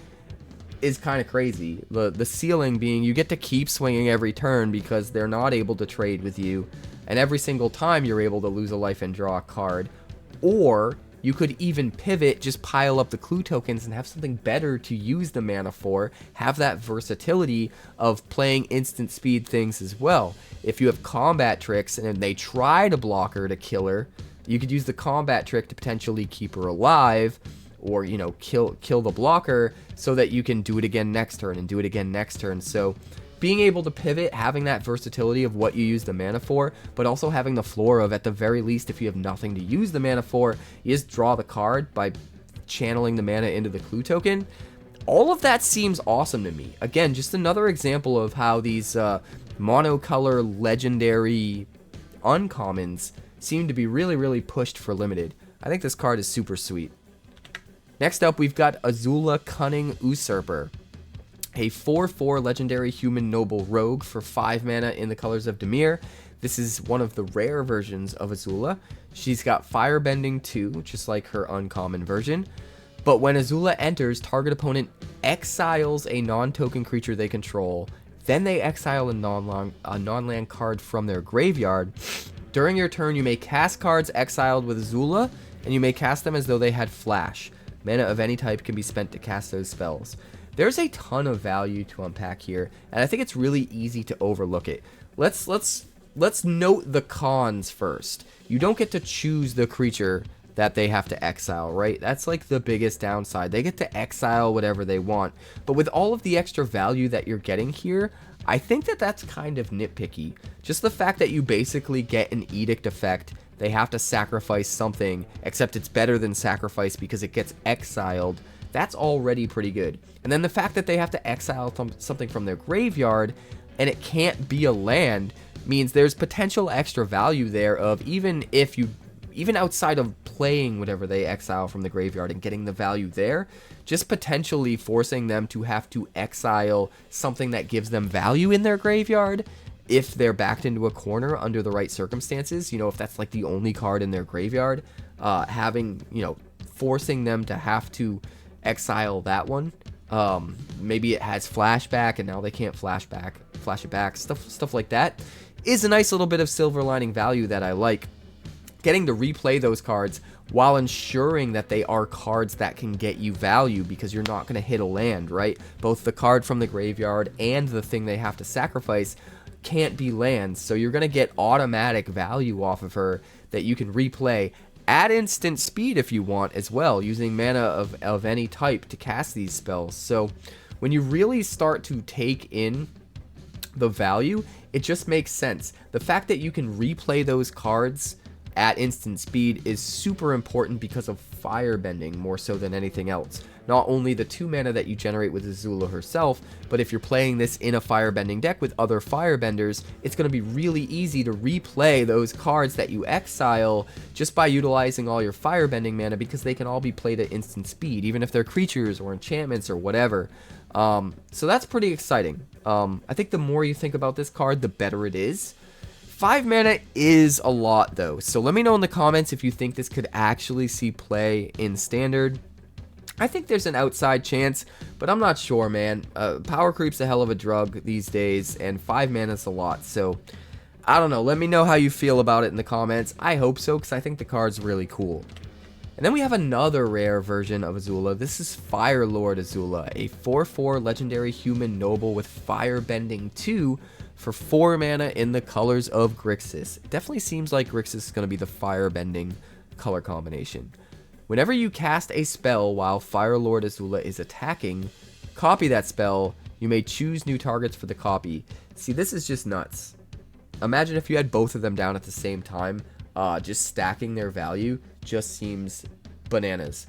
is kind of crazy. The ceiling being you get to keep swinging every turn because they're not able to trade with you, and every single time you're able to lose a life and draw a card. Or you could even pivot, just pile up the clue tokens and have something better to use the mana for, have that versatility of playing instant speed things as well. If you have combat tricks and they try to block her to kill her, you could use the combat trick to potentially keep her alive, or, you know, kill the blocker so that you can do it again next turn and do it again next turn. So being able to pivot, having that versatility of what you use the mana for, but also having the floor of, at the very least, if you have nothing to use the mana for, you just draw the card by channeling the mana into the clue token. All of that seems awesome to me. Again, just another example of how these monocolor legendary uncommons seem to be really, really pushed for limited. I think this card is super sweet. Next up, we've got Azula Cunning Usurper, a 4/4 legendary human noble rogue for 5 mana in the colors of Dimir. This is one of the rare versions of Azula. She's got Firebending 2, just like her uncommon version. But when Azula enters, target opponent exiles a non-token creature they control. Then they exile a non-land card from their graveyard. During your turn, you may cast cards exiled with Azula, and you may cast them as though they had flash. Mana of any type can be spent to cast those spells. There's a ton of value to unpack here, and I think it's really easy to overlook it. Let's note the cons first. You don't get to choose the creature that they have to exile, right? That's like the biggest downside. They get to exile whatever they want. But with all of the extra value that you're getting here, I think that that's kind of nitpicky. Just the fact that you basically get an edict effect. They have to sacrifice something, except it's better than sacrifice because it gets exiled. That's already pretty good. And then the fact that they have to exile something from their graveyard and it can't be a land means there's potential extra value there of even outside of playing whatever they exile from the graveyard and getting the value there, just potentially forcing them to have to exile something that gives them value in their graveyard if they're backed into a corner under the right circumstances. You know, if that's like the only card in their graveyard, forcing them to have to exile that one. Maybe it has flashback and now they can't flash it back, stuff like that is a nice little bit of silver lining value that I like. Getting to replay those cards while ensuring that they are cards that can get you value, because you're not going to hit a land, right? Both the card from the graveyard and the thing they have to sacrifice can't be lands, so you're going to get automatic value off of her that you can replay at instant speed if you want as well, using mana of any type to cast these spells. So when you really start to take in the value, it just makes sense. The fact that you can replay those cards at instant speed is super important because of firebending more so than anything else. Not only the 2 mana that you generate with Azula herself, but if you're playing this in a firebending deck with other firebenders, it's going to be really easy to replay those cards that you exile just by utilizing all your firebending mana, because they can all be played at instant speed, even if they're creatures or enchantments or whatever. So that's pretty exciting. I think the more you think about this card, the better it is. 5 mana is a lot though, so let me know in the comments if you think this could actually see play in Standard. I think there's an outside chance, but I'm not sure, man. Power creep's a hell of a drug these days, and 5 mana is a lot, so I don't know. Let me know how you feel about it in the comments. I hope so, because I think the card's really cool. And then we have another rare version of Azula. This is Fire Lord Azula, a 4/4 legendary human noble with Firebending 2 for 4 mana in the colors of Grixis. It definitely seems like Grixis is going to be the firebending color combination. Whenever you cast a spell while Fire Lord Azula is attacking, copy that spell. You may choose new targets for the copy. See, this is just nuts. Imagine if you had both of them down at the same time. Just stacking their value just seems bananas.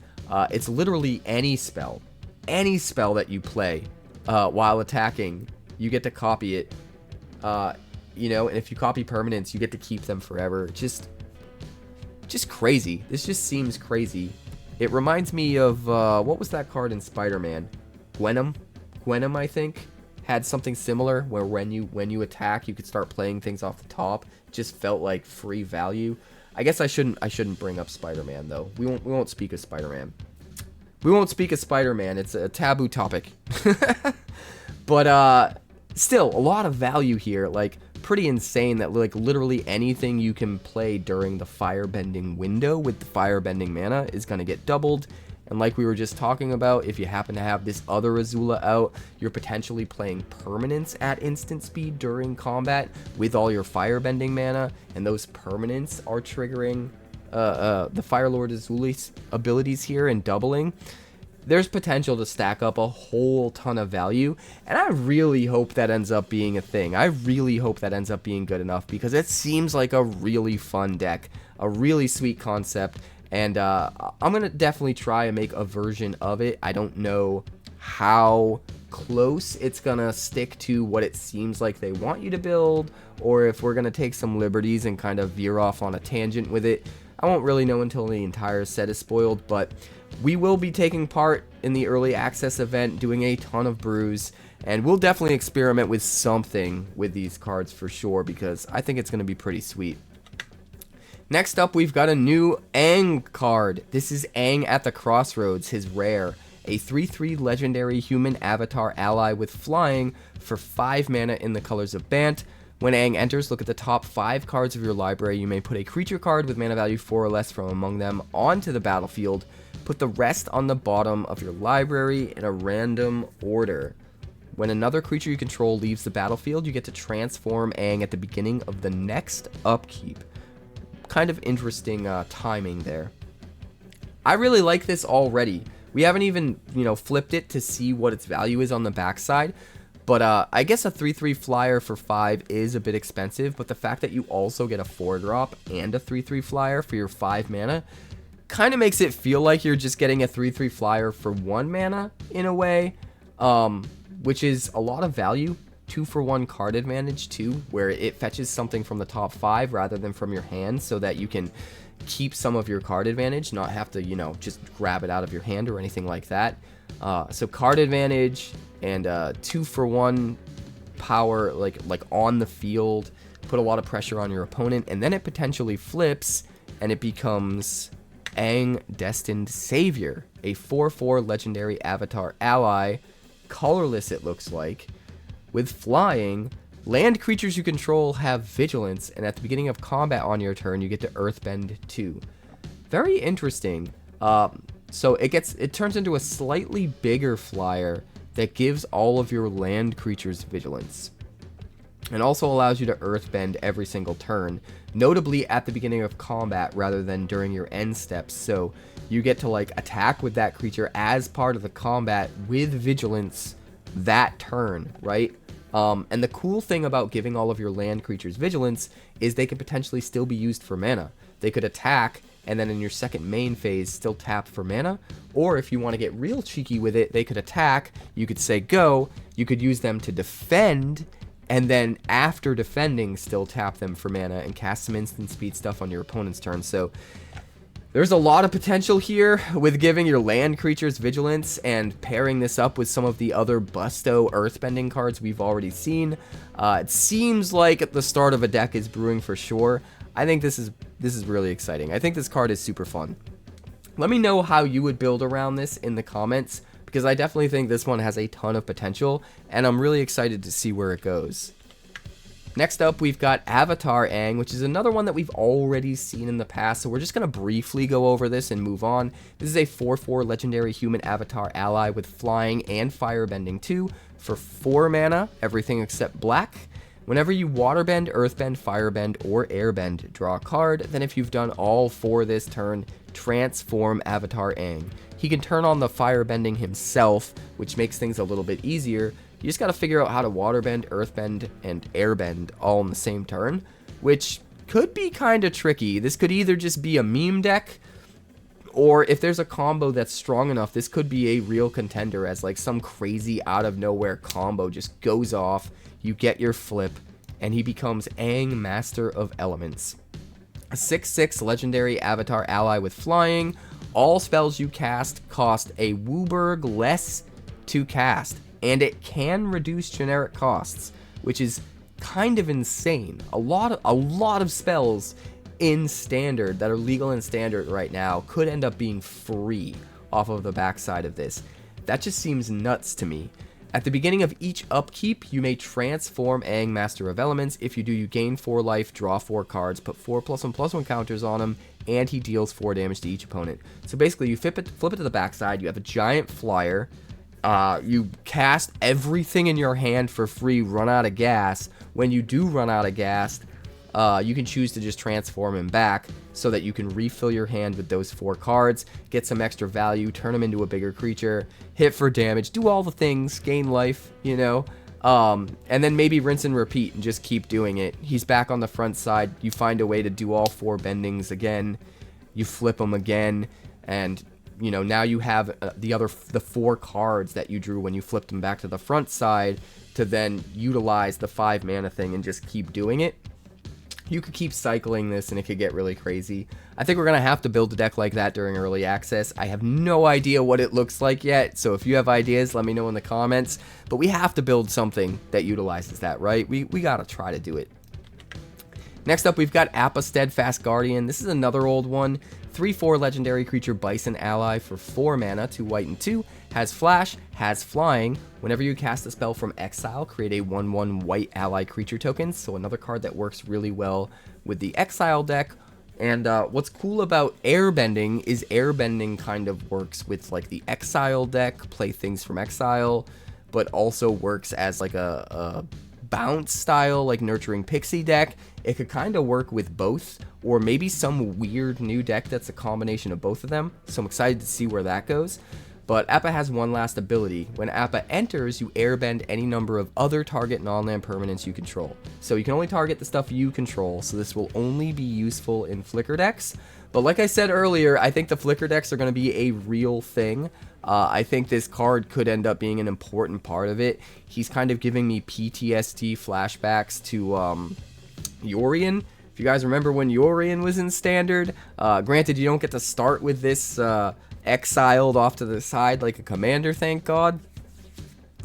It's literally any spell that you play while attacking, you get to copy it. And if you copy permanents, you get to keep them forever. Just crazy. This just seems crazy. It reminds me of, what was that card in Spider-Man? Gwenom, I think, had something similar where when you attack, you could start playing things off the top. Just felt like free value. I guess I shouldn't bring up Spider-Man though. We won't speak of Spider-Man. We won't speak of Spider-Man. It's a taboo topic. But still, a lot of value here. Like, pretty insane that like literally anything you can play during the firebending window with the firebending mana is going to get doubled. And like we were just talking about, if you happen to have this other Azula out, you're potentially playing permanents at instant speed during combat with all your firebending mana, and those permanents are triggering the Fire Lord Azula's abilities here and doubling. There's potential to stack up a whole ton of value, and I really hope that ends up being a thing. I really hope that ends up being good enough, because it seems like a really fun deck, a really sweet concept. And I'm going to definitely try and make a version of it. I don't know how close it's going to stick to what it seems like they want you to build, or if we're going to take some liberties and kind of veer off on a tangent with it. I won't really know until the entire set is spoiled, but we will be taking part in the early access event, doing a ton of brews, and we'll definitely experiment with something with these cards for sure, because I think it's going to be pretty sweet. Next up, we've got a new Aang card. This is Aang at the Crossroads, his rare. A 3/3 legendary human avatar ally with flying for 5 mana in the colors of Bant. When Aang enters, look at the top 5 cards of your library. You may put a creature card with mana value 4 or less from among them onto the battlefield. Put the rest on the bottom of your library in a random order. When another creature you control leaves the battlefield, you get to transform Aang at the beginning of the next upkeep. Kind of interesting timing there. I really like this already. We haven't even, flipped it to see what its value is on the backside. But I guess a 3/3 flyer for 5 is a bit expensive. But the fact that you also get a 4-drop and a 3/3 flyer for your 5 mana kind of makes it feel like you're just getting a 3/3 flyer for 1 mana in a way. Which is a lot of value. 2-for-1 card advantage too, where it fetches something from the top 5 rather than from your hand, so that you can keep some of your card advantage, not have to, just grab it out of your hand or anything like that. So card advantage and 2-for-1 power, like on the field, put a lot of pressure on your opponent, and then it potentially flips and it becomes Aang Destined Savior, a 4/4 legendary avatar ally, colorless it looks like. With flying, land creatures you control have vigilance, and at the beginning of combat on your turn, you get to Earthbend 2. Very interesting. So it turns into a slightly bigger flyer that gives all of your land creatures vigilance, and also allows you to Earthbend every single turn, notably at the beginning of combat rather than during your end steps. So you get to attack with that creature as part of the combat with vigilance that turn, right? And the cool thing about giving all of your land creatures vigilance is they could potentially still be used for mana. They could attack, and then in your second main phase still tap for mana, or if you want to get real cheeky with it, they could attack, you could say go, you could use them to defend, and then after defending still tap them for mana and cast some instant speed stuff on your opponent's turn. So there's a lot of potential here with giving your land creatures vigilance and pairing this up with some of the other busto earthbending cards we've already seen. It seems like the start of a deck is brewing for sure. I think this is really exciting. I think this card is super fun. Let me know how you would build around this in the comments, because I definitely think this one has a ton of potential, and I'm really excited to see where it goes. Next up, we've got Avatar Aang, which is another one that we've already seen in the past, so we're just going to briefly go over this and move on. This is a 4/4 legendary human avatar ally with flying and firebending too, for 4 mana, everything except black. Whenever you waterbend, earthbend, firebend, or airbend, draw a card. Then if you've done all 4 this turn, transform Avatar Aang. He can turn on the firebending himself, which makes things a little bit easier. You just got to figure out how to waterbend, earthbend, and airbend all in the same turn, which could be kind of tricky. This could either just be a meme deck, or if there's a combo that's strong enough, this could be a real contender as some crazy out of nowhere combo just goes off, you get your flip, and he becomes Aang, Master of Elements. A 6/6 legendary avatar ally with flying. All spells you cast cost a WUBRG less to cast, and it can reduce generic costs, which is kind of insane. A lot of spells in standard that are legal in standard right now could end up being free off of the backside of this. That just seems nuts to me. At the beginning of each upkeep, you may transform Aang, Master of Elements. If you do, you gain 4 life, draw 4 cards, put 4 +1/+1 counters on him, and he deals 4 damage to each opponent. So basically, you flip it to the backside, you have a giant flyer, you cast everything in your hand for free, run out of gas. When you do run out of gas, you can choose to just transform him back so that you can refill your hand with those 4 cards, get some extra value, turn him into a bigger creature, hit for damage, do all the things, gain life, you know, and then maybe rinse and repeat and just keep doing it. He's back on the front side. You find a way to do all 4 bendings again. You flip him again, and you know, now you have the 4 cards that you drew when you flipped him back to the front side to then utilize the 5 mana thing and just keep doing it. You could keep cycling this and it could get really crazy. I think we're going to have to build a deck like that during early access. I have no idea what it looks like yet, so if you have ideas, let me know in the comments. But we have to build something that utilizes that, right? We got to try to do it. Next up, we've got Appa Steadfast Guardian. This is another old one. 3/4 legendary creature bison ally for 4 mana, 2 white and 2. Has flash, has flying. Whenever you cast a spell from exile, create a 1/1 white ally creature token. So another card that works really well with the exile deck. And what's cool about Airbending is Airbending kind of works with like the exile deck, play things from exile, but also works as like a bounce style, like nurturing pixie deck. It could kind of work with both, or maybe some weird new deck that's a combination of both of them. So I'm excited to see where that goes. But Appa has one last ability. When Appa enters, you airbend any number of other target non-land permanents you control. So you can only target the stuff you control, so this will only be useful in Flicker decks. But like I said earlier, I think the Flicker decks are going to be a real thing. I think this card could end up being an important part of it. He's kind of giving me PTSD flashbacks to Yorion. If you guys remember when Yorion was in Standard, granted you don't get to start with this exiled off to the side like a commander, thank God.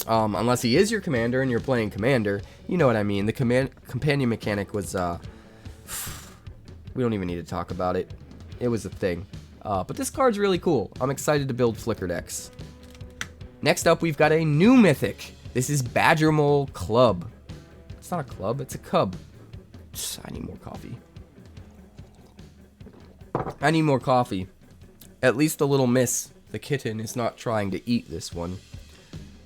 Unless he is your commander and you're playing commander. You know what I mean. The companion mechanic was, we don't even need to talk about it. It was a thing. But this card's really cool. I'm excited to build Flicker decks. Next up, we've got a new mythic. This is Badger Mole Club. It's not a club, it's a cub. I need more coffee. I need more coffee. At least the little miss, the kitten, is not trying to eat this one.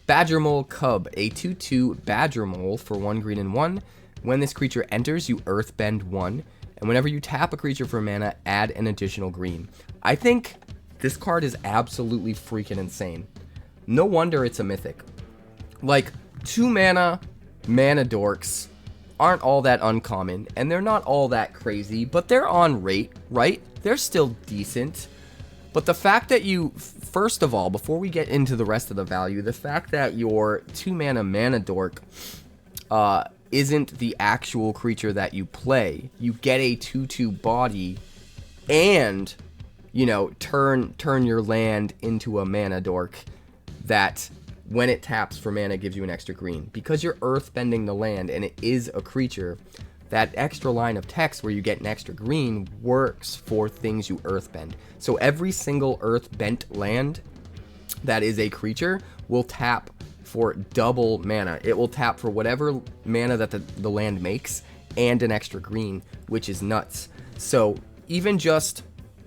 Badger Mole Cub, a 2/2 Badger Mole for 1 green and 1. When this creature enters, you Earthbend 1. And whenever you tap a creature for mana, add an additional green. I think this card is absolutely freaking insane. No wonder it's a mythic. Like, 2 mana dorks aren't all that uncommon, and they're not all that crazy, but they're on rate, right? They're still decent. But the fact that you, first of all, before we get into the rest of the value, the fact that your 2 mana dork isn't the actual creature that you play. You get a 2/2 body and, you know, turn your land into a mana dork that when it taps for mana gives you an extra green. Because you're earthbending the land and it is a creature, that extra line of text where you get an extra green works for things you earthbend. So every single earthbent land that is a creature will tap for double mana. It will tap for whatever mana that the land makes and an extra green, which is nuts. So even just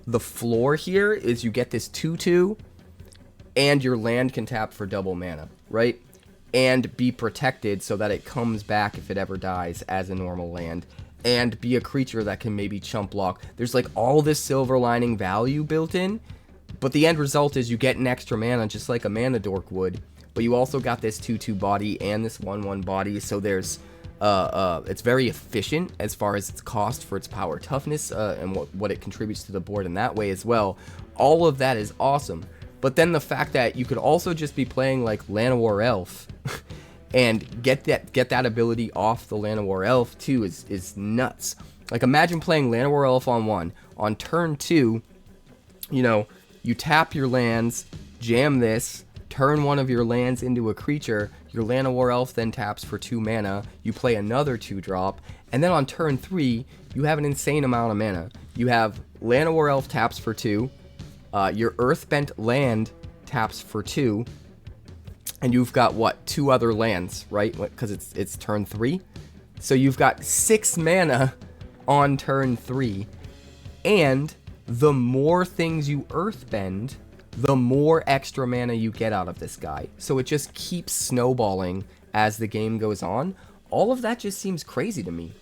the floor here is you get this 2/2 and your land can tap for double mana, right? And be protected so that it comes back if it ever dies as a normal land, and be a creature that can maybe chump block. There's like all this silver lining value built in, but the end result is you get an extra mana just like a mana dork would, but you also got this 2/2 body and this 1/1 body, so there's it's very efficient as far as its cost for its power toughness and what it contributes to the board in that way as well. All of that is awesome. But then the fact that you could also just be playing like Llanowar Elf and get that ability off the Llanowar Elf too is nuts. Like, imagine playing Llanowar Elf on 1. On turn 2, you know, you tap your lands, jam this, turn one of your lands into a creature, your Llanowar Elf then taps for 2 mana, you play another 2-drop, and then on turn 3, you have an insane amount of mana. You have Llanowar Elf taps for 2, your Earthbent land taps for 2, and you've got, what, 2 other lands, right? Because it's turn 3. So you've got 6 mana on turn 3, and the more things you Earthbend, the more extra mana you get out of this guy. So it just keeps snowballing as the game goes on. All of that just seems crazy to me.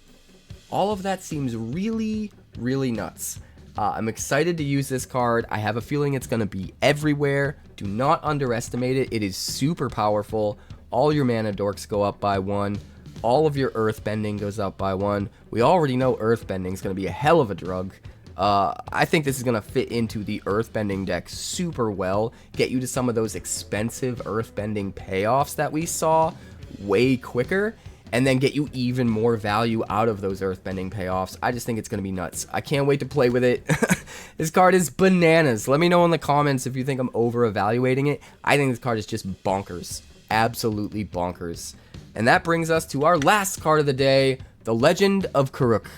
All of that seems really, really nuts. I'm excited to use this card. I have a feeling it's going to be everywhere. Do not underestimate it. It is super powerful. All your mana dorks go up by 1. All of your Earthbending goes up by 1. We already know Earthbending is going to be a hell of a drug. I think this is going to fit into the Earthbending deck super well. Get you to some of those expensive Earthbending payoffs that we saw way quicker. And then get you even more value out of those Earthbending payoffs. I just think it's going to be nuts. I can't wait to play with it. This card is bananas. Let me know in the comments if you think I'm over-evaluating it. I think this card is just bonkers. Absolutely bonkers. And that brings us to our last card of the day, the Legend of Karuk.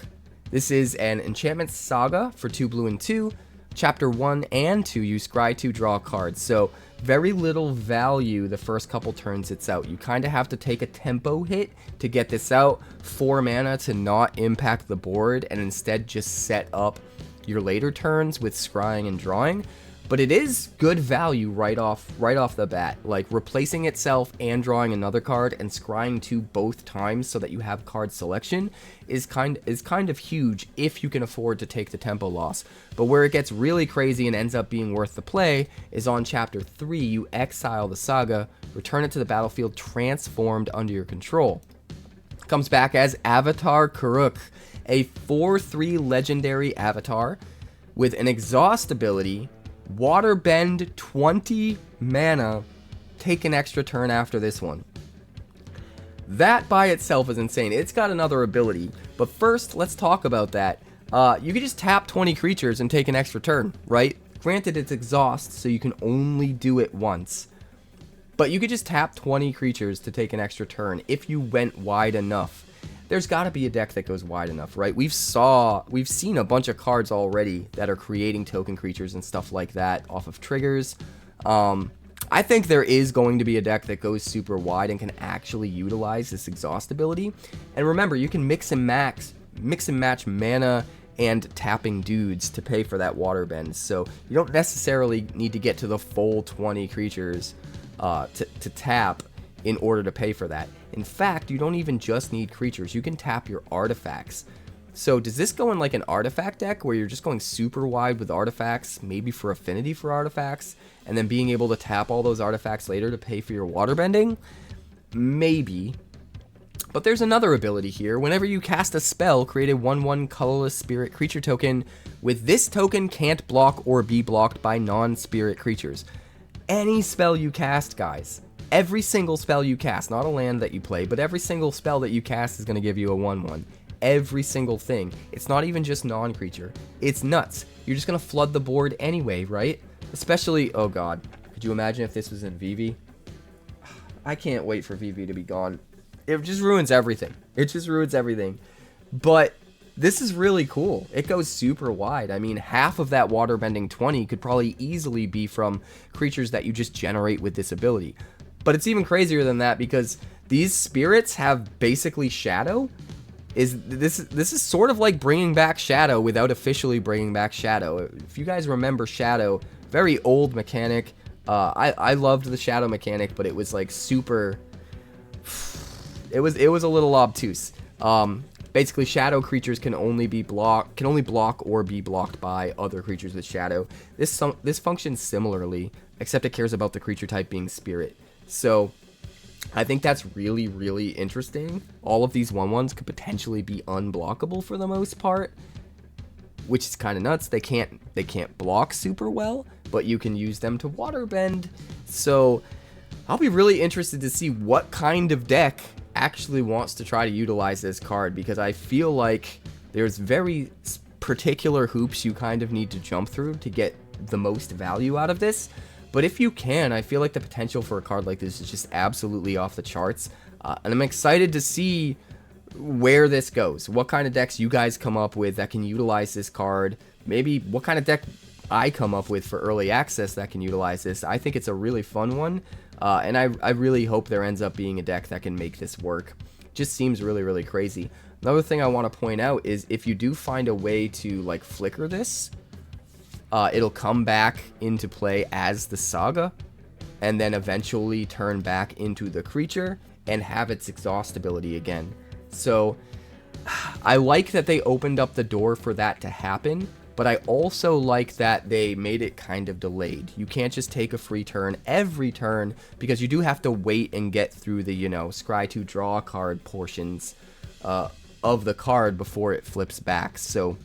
This is an enchantment saga for 2 blue and 2. Chapter 1 and 2, you scry 2, draw a card. So very little value the first couple turns it's out. You kind of have to take a tempo hit to get this out. 4 mana to not impact the board and instead just set up your later turns with scrying and drawing. But it is good value right off the bat. Like, replacing itself and drawing another card and scrying 2 both times so that you have card selection is kind of huge if you can afford to take the tempo loss. But where it gets really crazy and ends up being worth the play is on chapter 3, you exile the Saga, return it to the battlefield transformed under your control. Comes back as Avatar Karuk, a 4/3 legendary avatar with an exhaust ability, Waterbend 20 mana, take an extra turn after this one. That by itself is insane. It's got another ability, but first let's talk about that. You can just tap 20 creatures and take an extra turn, right? Granted, it's exhaust, so you can only do it once. But you could just tap 20 creatures to take an extra turn if you went wide enough. There's got to be a deck that goes wide enough, right? We've seen a bunch of cards already that are creating token creatures and stuff like that off of triggers. I think there is going to be a deck that goes super wide and can actually utilize this exhaust ability. And remember, you can mix and match mana and tapping dudes to pay for that waterbend. So you don't necessarily need to get to the full 20 creatures to tap in order to pay for that. In fact, you don't even just need creatures. You can tap your artifacts. So does this go in like an artifact deck where you're just going super wide with artifacts, maybe for affinity for artifacts, and then being able to tap all those artifacts later to pay for your waterbending? Maybe. But there's another ability here. Whenever you cast a spell, create a 1/1 colorless spirit creature token. With this token, can't block or be blocked by non-spirit creatures. Any spell you cast, guys. Every single spell you cast, not a land that you play, but every single spell that you cast is going to give you a 1/1. Every single thing. It's not even just non-creature. It's nuts. You're just going to flood the board anyway, right? Especially, oh god, could you imagine if this was in Vivi? I can't wait for Vivi to be gone. It just ruins everything. It just ruins everything. But this is really cool. It goes super wide. I mean, half of that waterbending 20 could probably easily be from creatures that you just generate with this ability. But it's even crazier than that because these spirits have basically shadow. This is sort of like bringing back Shadow without officially bringing back Shadow. If you guys remember Shadow, very old mechanic. I loved the Shadow mechanic, but it was like super. It was a little obtuse. Basically, Shadow creatures can only block or be blocked by other creatures with Shadow. This functions similarly, except it cares about the creature type being Spirit. So I think that's really, really interesting. All of these 1/1s could potentially be unblockable for the most part, which is kind of nuts. They can't block super well, but you can use them to waterbend. So I'll be really interested to see what kind of deck actually wants to try to utilize this card, because I feel like there's very particular hoops you kind of need to jump through to get the most value out of this. But if you can, I feel like the potential for a card like this is just absolutely off the charts. And I'm excited to see where this goes. What kind of decks you guys come up with that can utilize this card. Maybe what kind of deck I come up with for early access that can utilize this. I think it's a really fun one. And I really hope there ends up being a deck that can make this work. Just seems really, really crazy. Another thing I want to point out is if you do find a way to like flicker this, it'll come back into play as the Saga and then eventually turn back into the creature and have its exhaust ability again. So I like that they opened up the door for that to happen, but I also like that they made it kind of delayed. You can't just take a free turn every turn because you do have to wait and get through the, scry to draw a card portions of the card before it flips back. So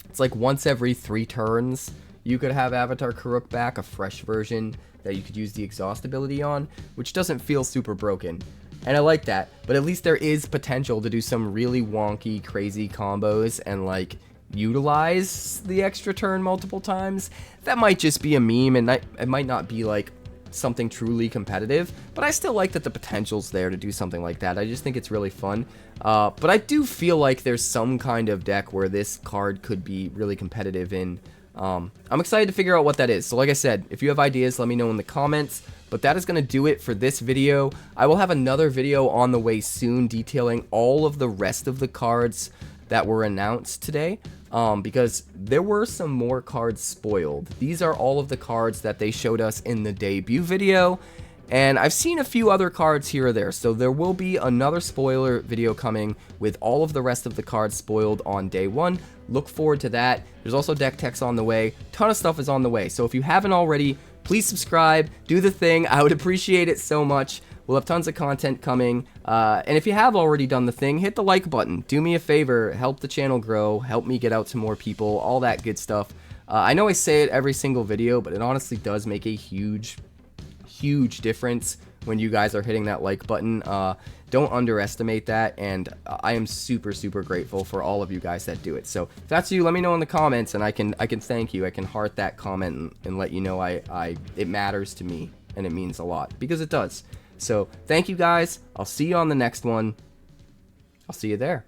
it's like once every 3 turns you could have Avatar Karuk back, a fresh version that you could use the exhaust ability on, which doesn't feel super broken. And I like that, but at least there is potential to do some really wonky, crazy combos and like utilize the extra turn multiple times. That might just be a meme and it might not be like something truly competitive, but I still like that the potential's there to do something like that. I just think it's really fun. But I do feel like there's some kind of deck where this card could be really competitive in. I'm excited to figure out what that is. So like I said, if you have ideas, let me know in the comments. But that is going to do it for this video. I will have another video on the way soon detailing all of the rest of the cards that were announced today. Because there were some more cards spoiled. These are all of the cards that they showed us in the debut video. And I've seen a few other cards here or there, so there will be another spoiler video coming with all of the rest of the cards spoiled on day 1. Look forward to that. There's also deck techs on the way. Ton of stuff is on the way, so if you haven't already, please subscribe, do the thing. I would appreciate it so much. We'll have tons of content coming, and if you have already done the thing, hit the like button. Do me a favor, help the channel grow, help me get out to more people, all that good stuff. I know I say it every single video, but it honestly does make a huge difference when you guys are hitting that like button. Don't underestimate that, and I am super grateful for all of you guys that do it. So if that's you, let me know in the comments, and I can thank you. I can heart that comment and let you know it matters to me and it means a lot, because it does. So thank you guys. I'll see you on the next one. I'll see you there.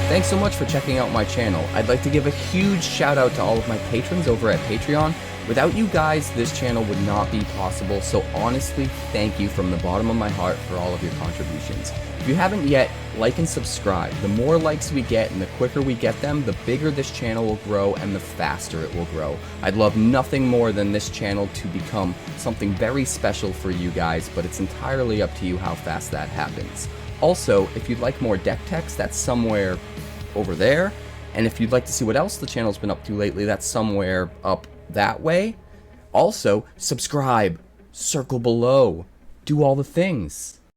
Thanks so much for checking out my channel. I'd like to give a huge shout out to all of my patrons over at Patreon. Without you guys, this channel would not be possible, so honestly, thank you from the bottom of my heart for all of your contributions. If you haven't yet, like and subscribe. The more likes we get and the quicker we get them, the bigger this channel will grow and the faster it will grow. I'd love nothing more than this channel to become something very special for you guys, but it's entirely up to you how fast that happens. Also, if you'd like more deck techs, that's somewhere over there. And if you'd like to see what else the channel's been up to lately, that's somewhere up that way. Also, subscribe, circle below, do all the things.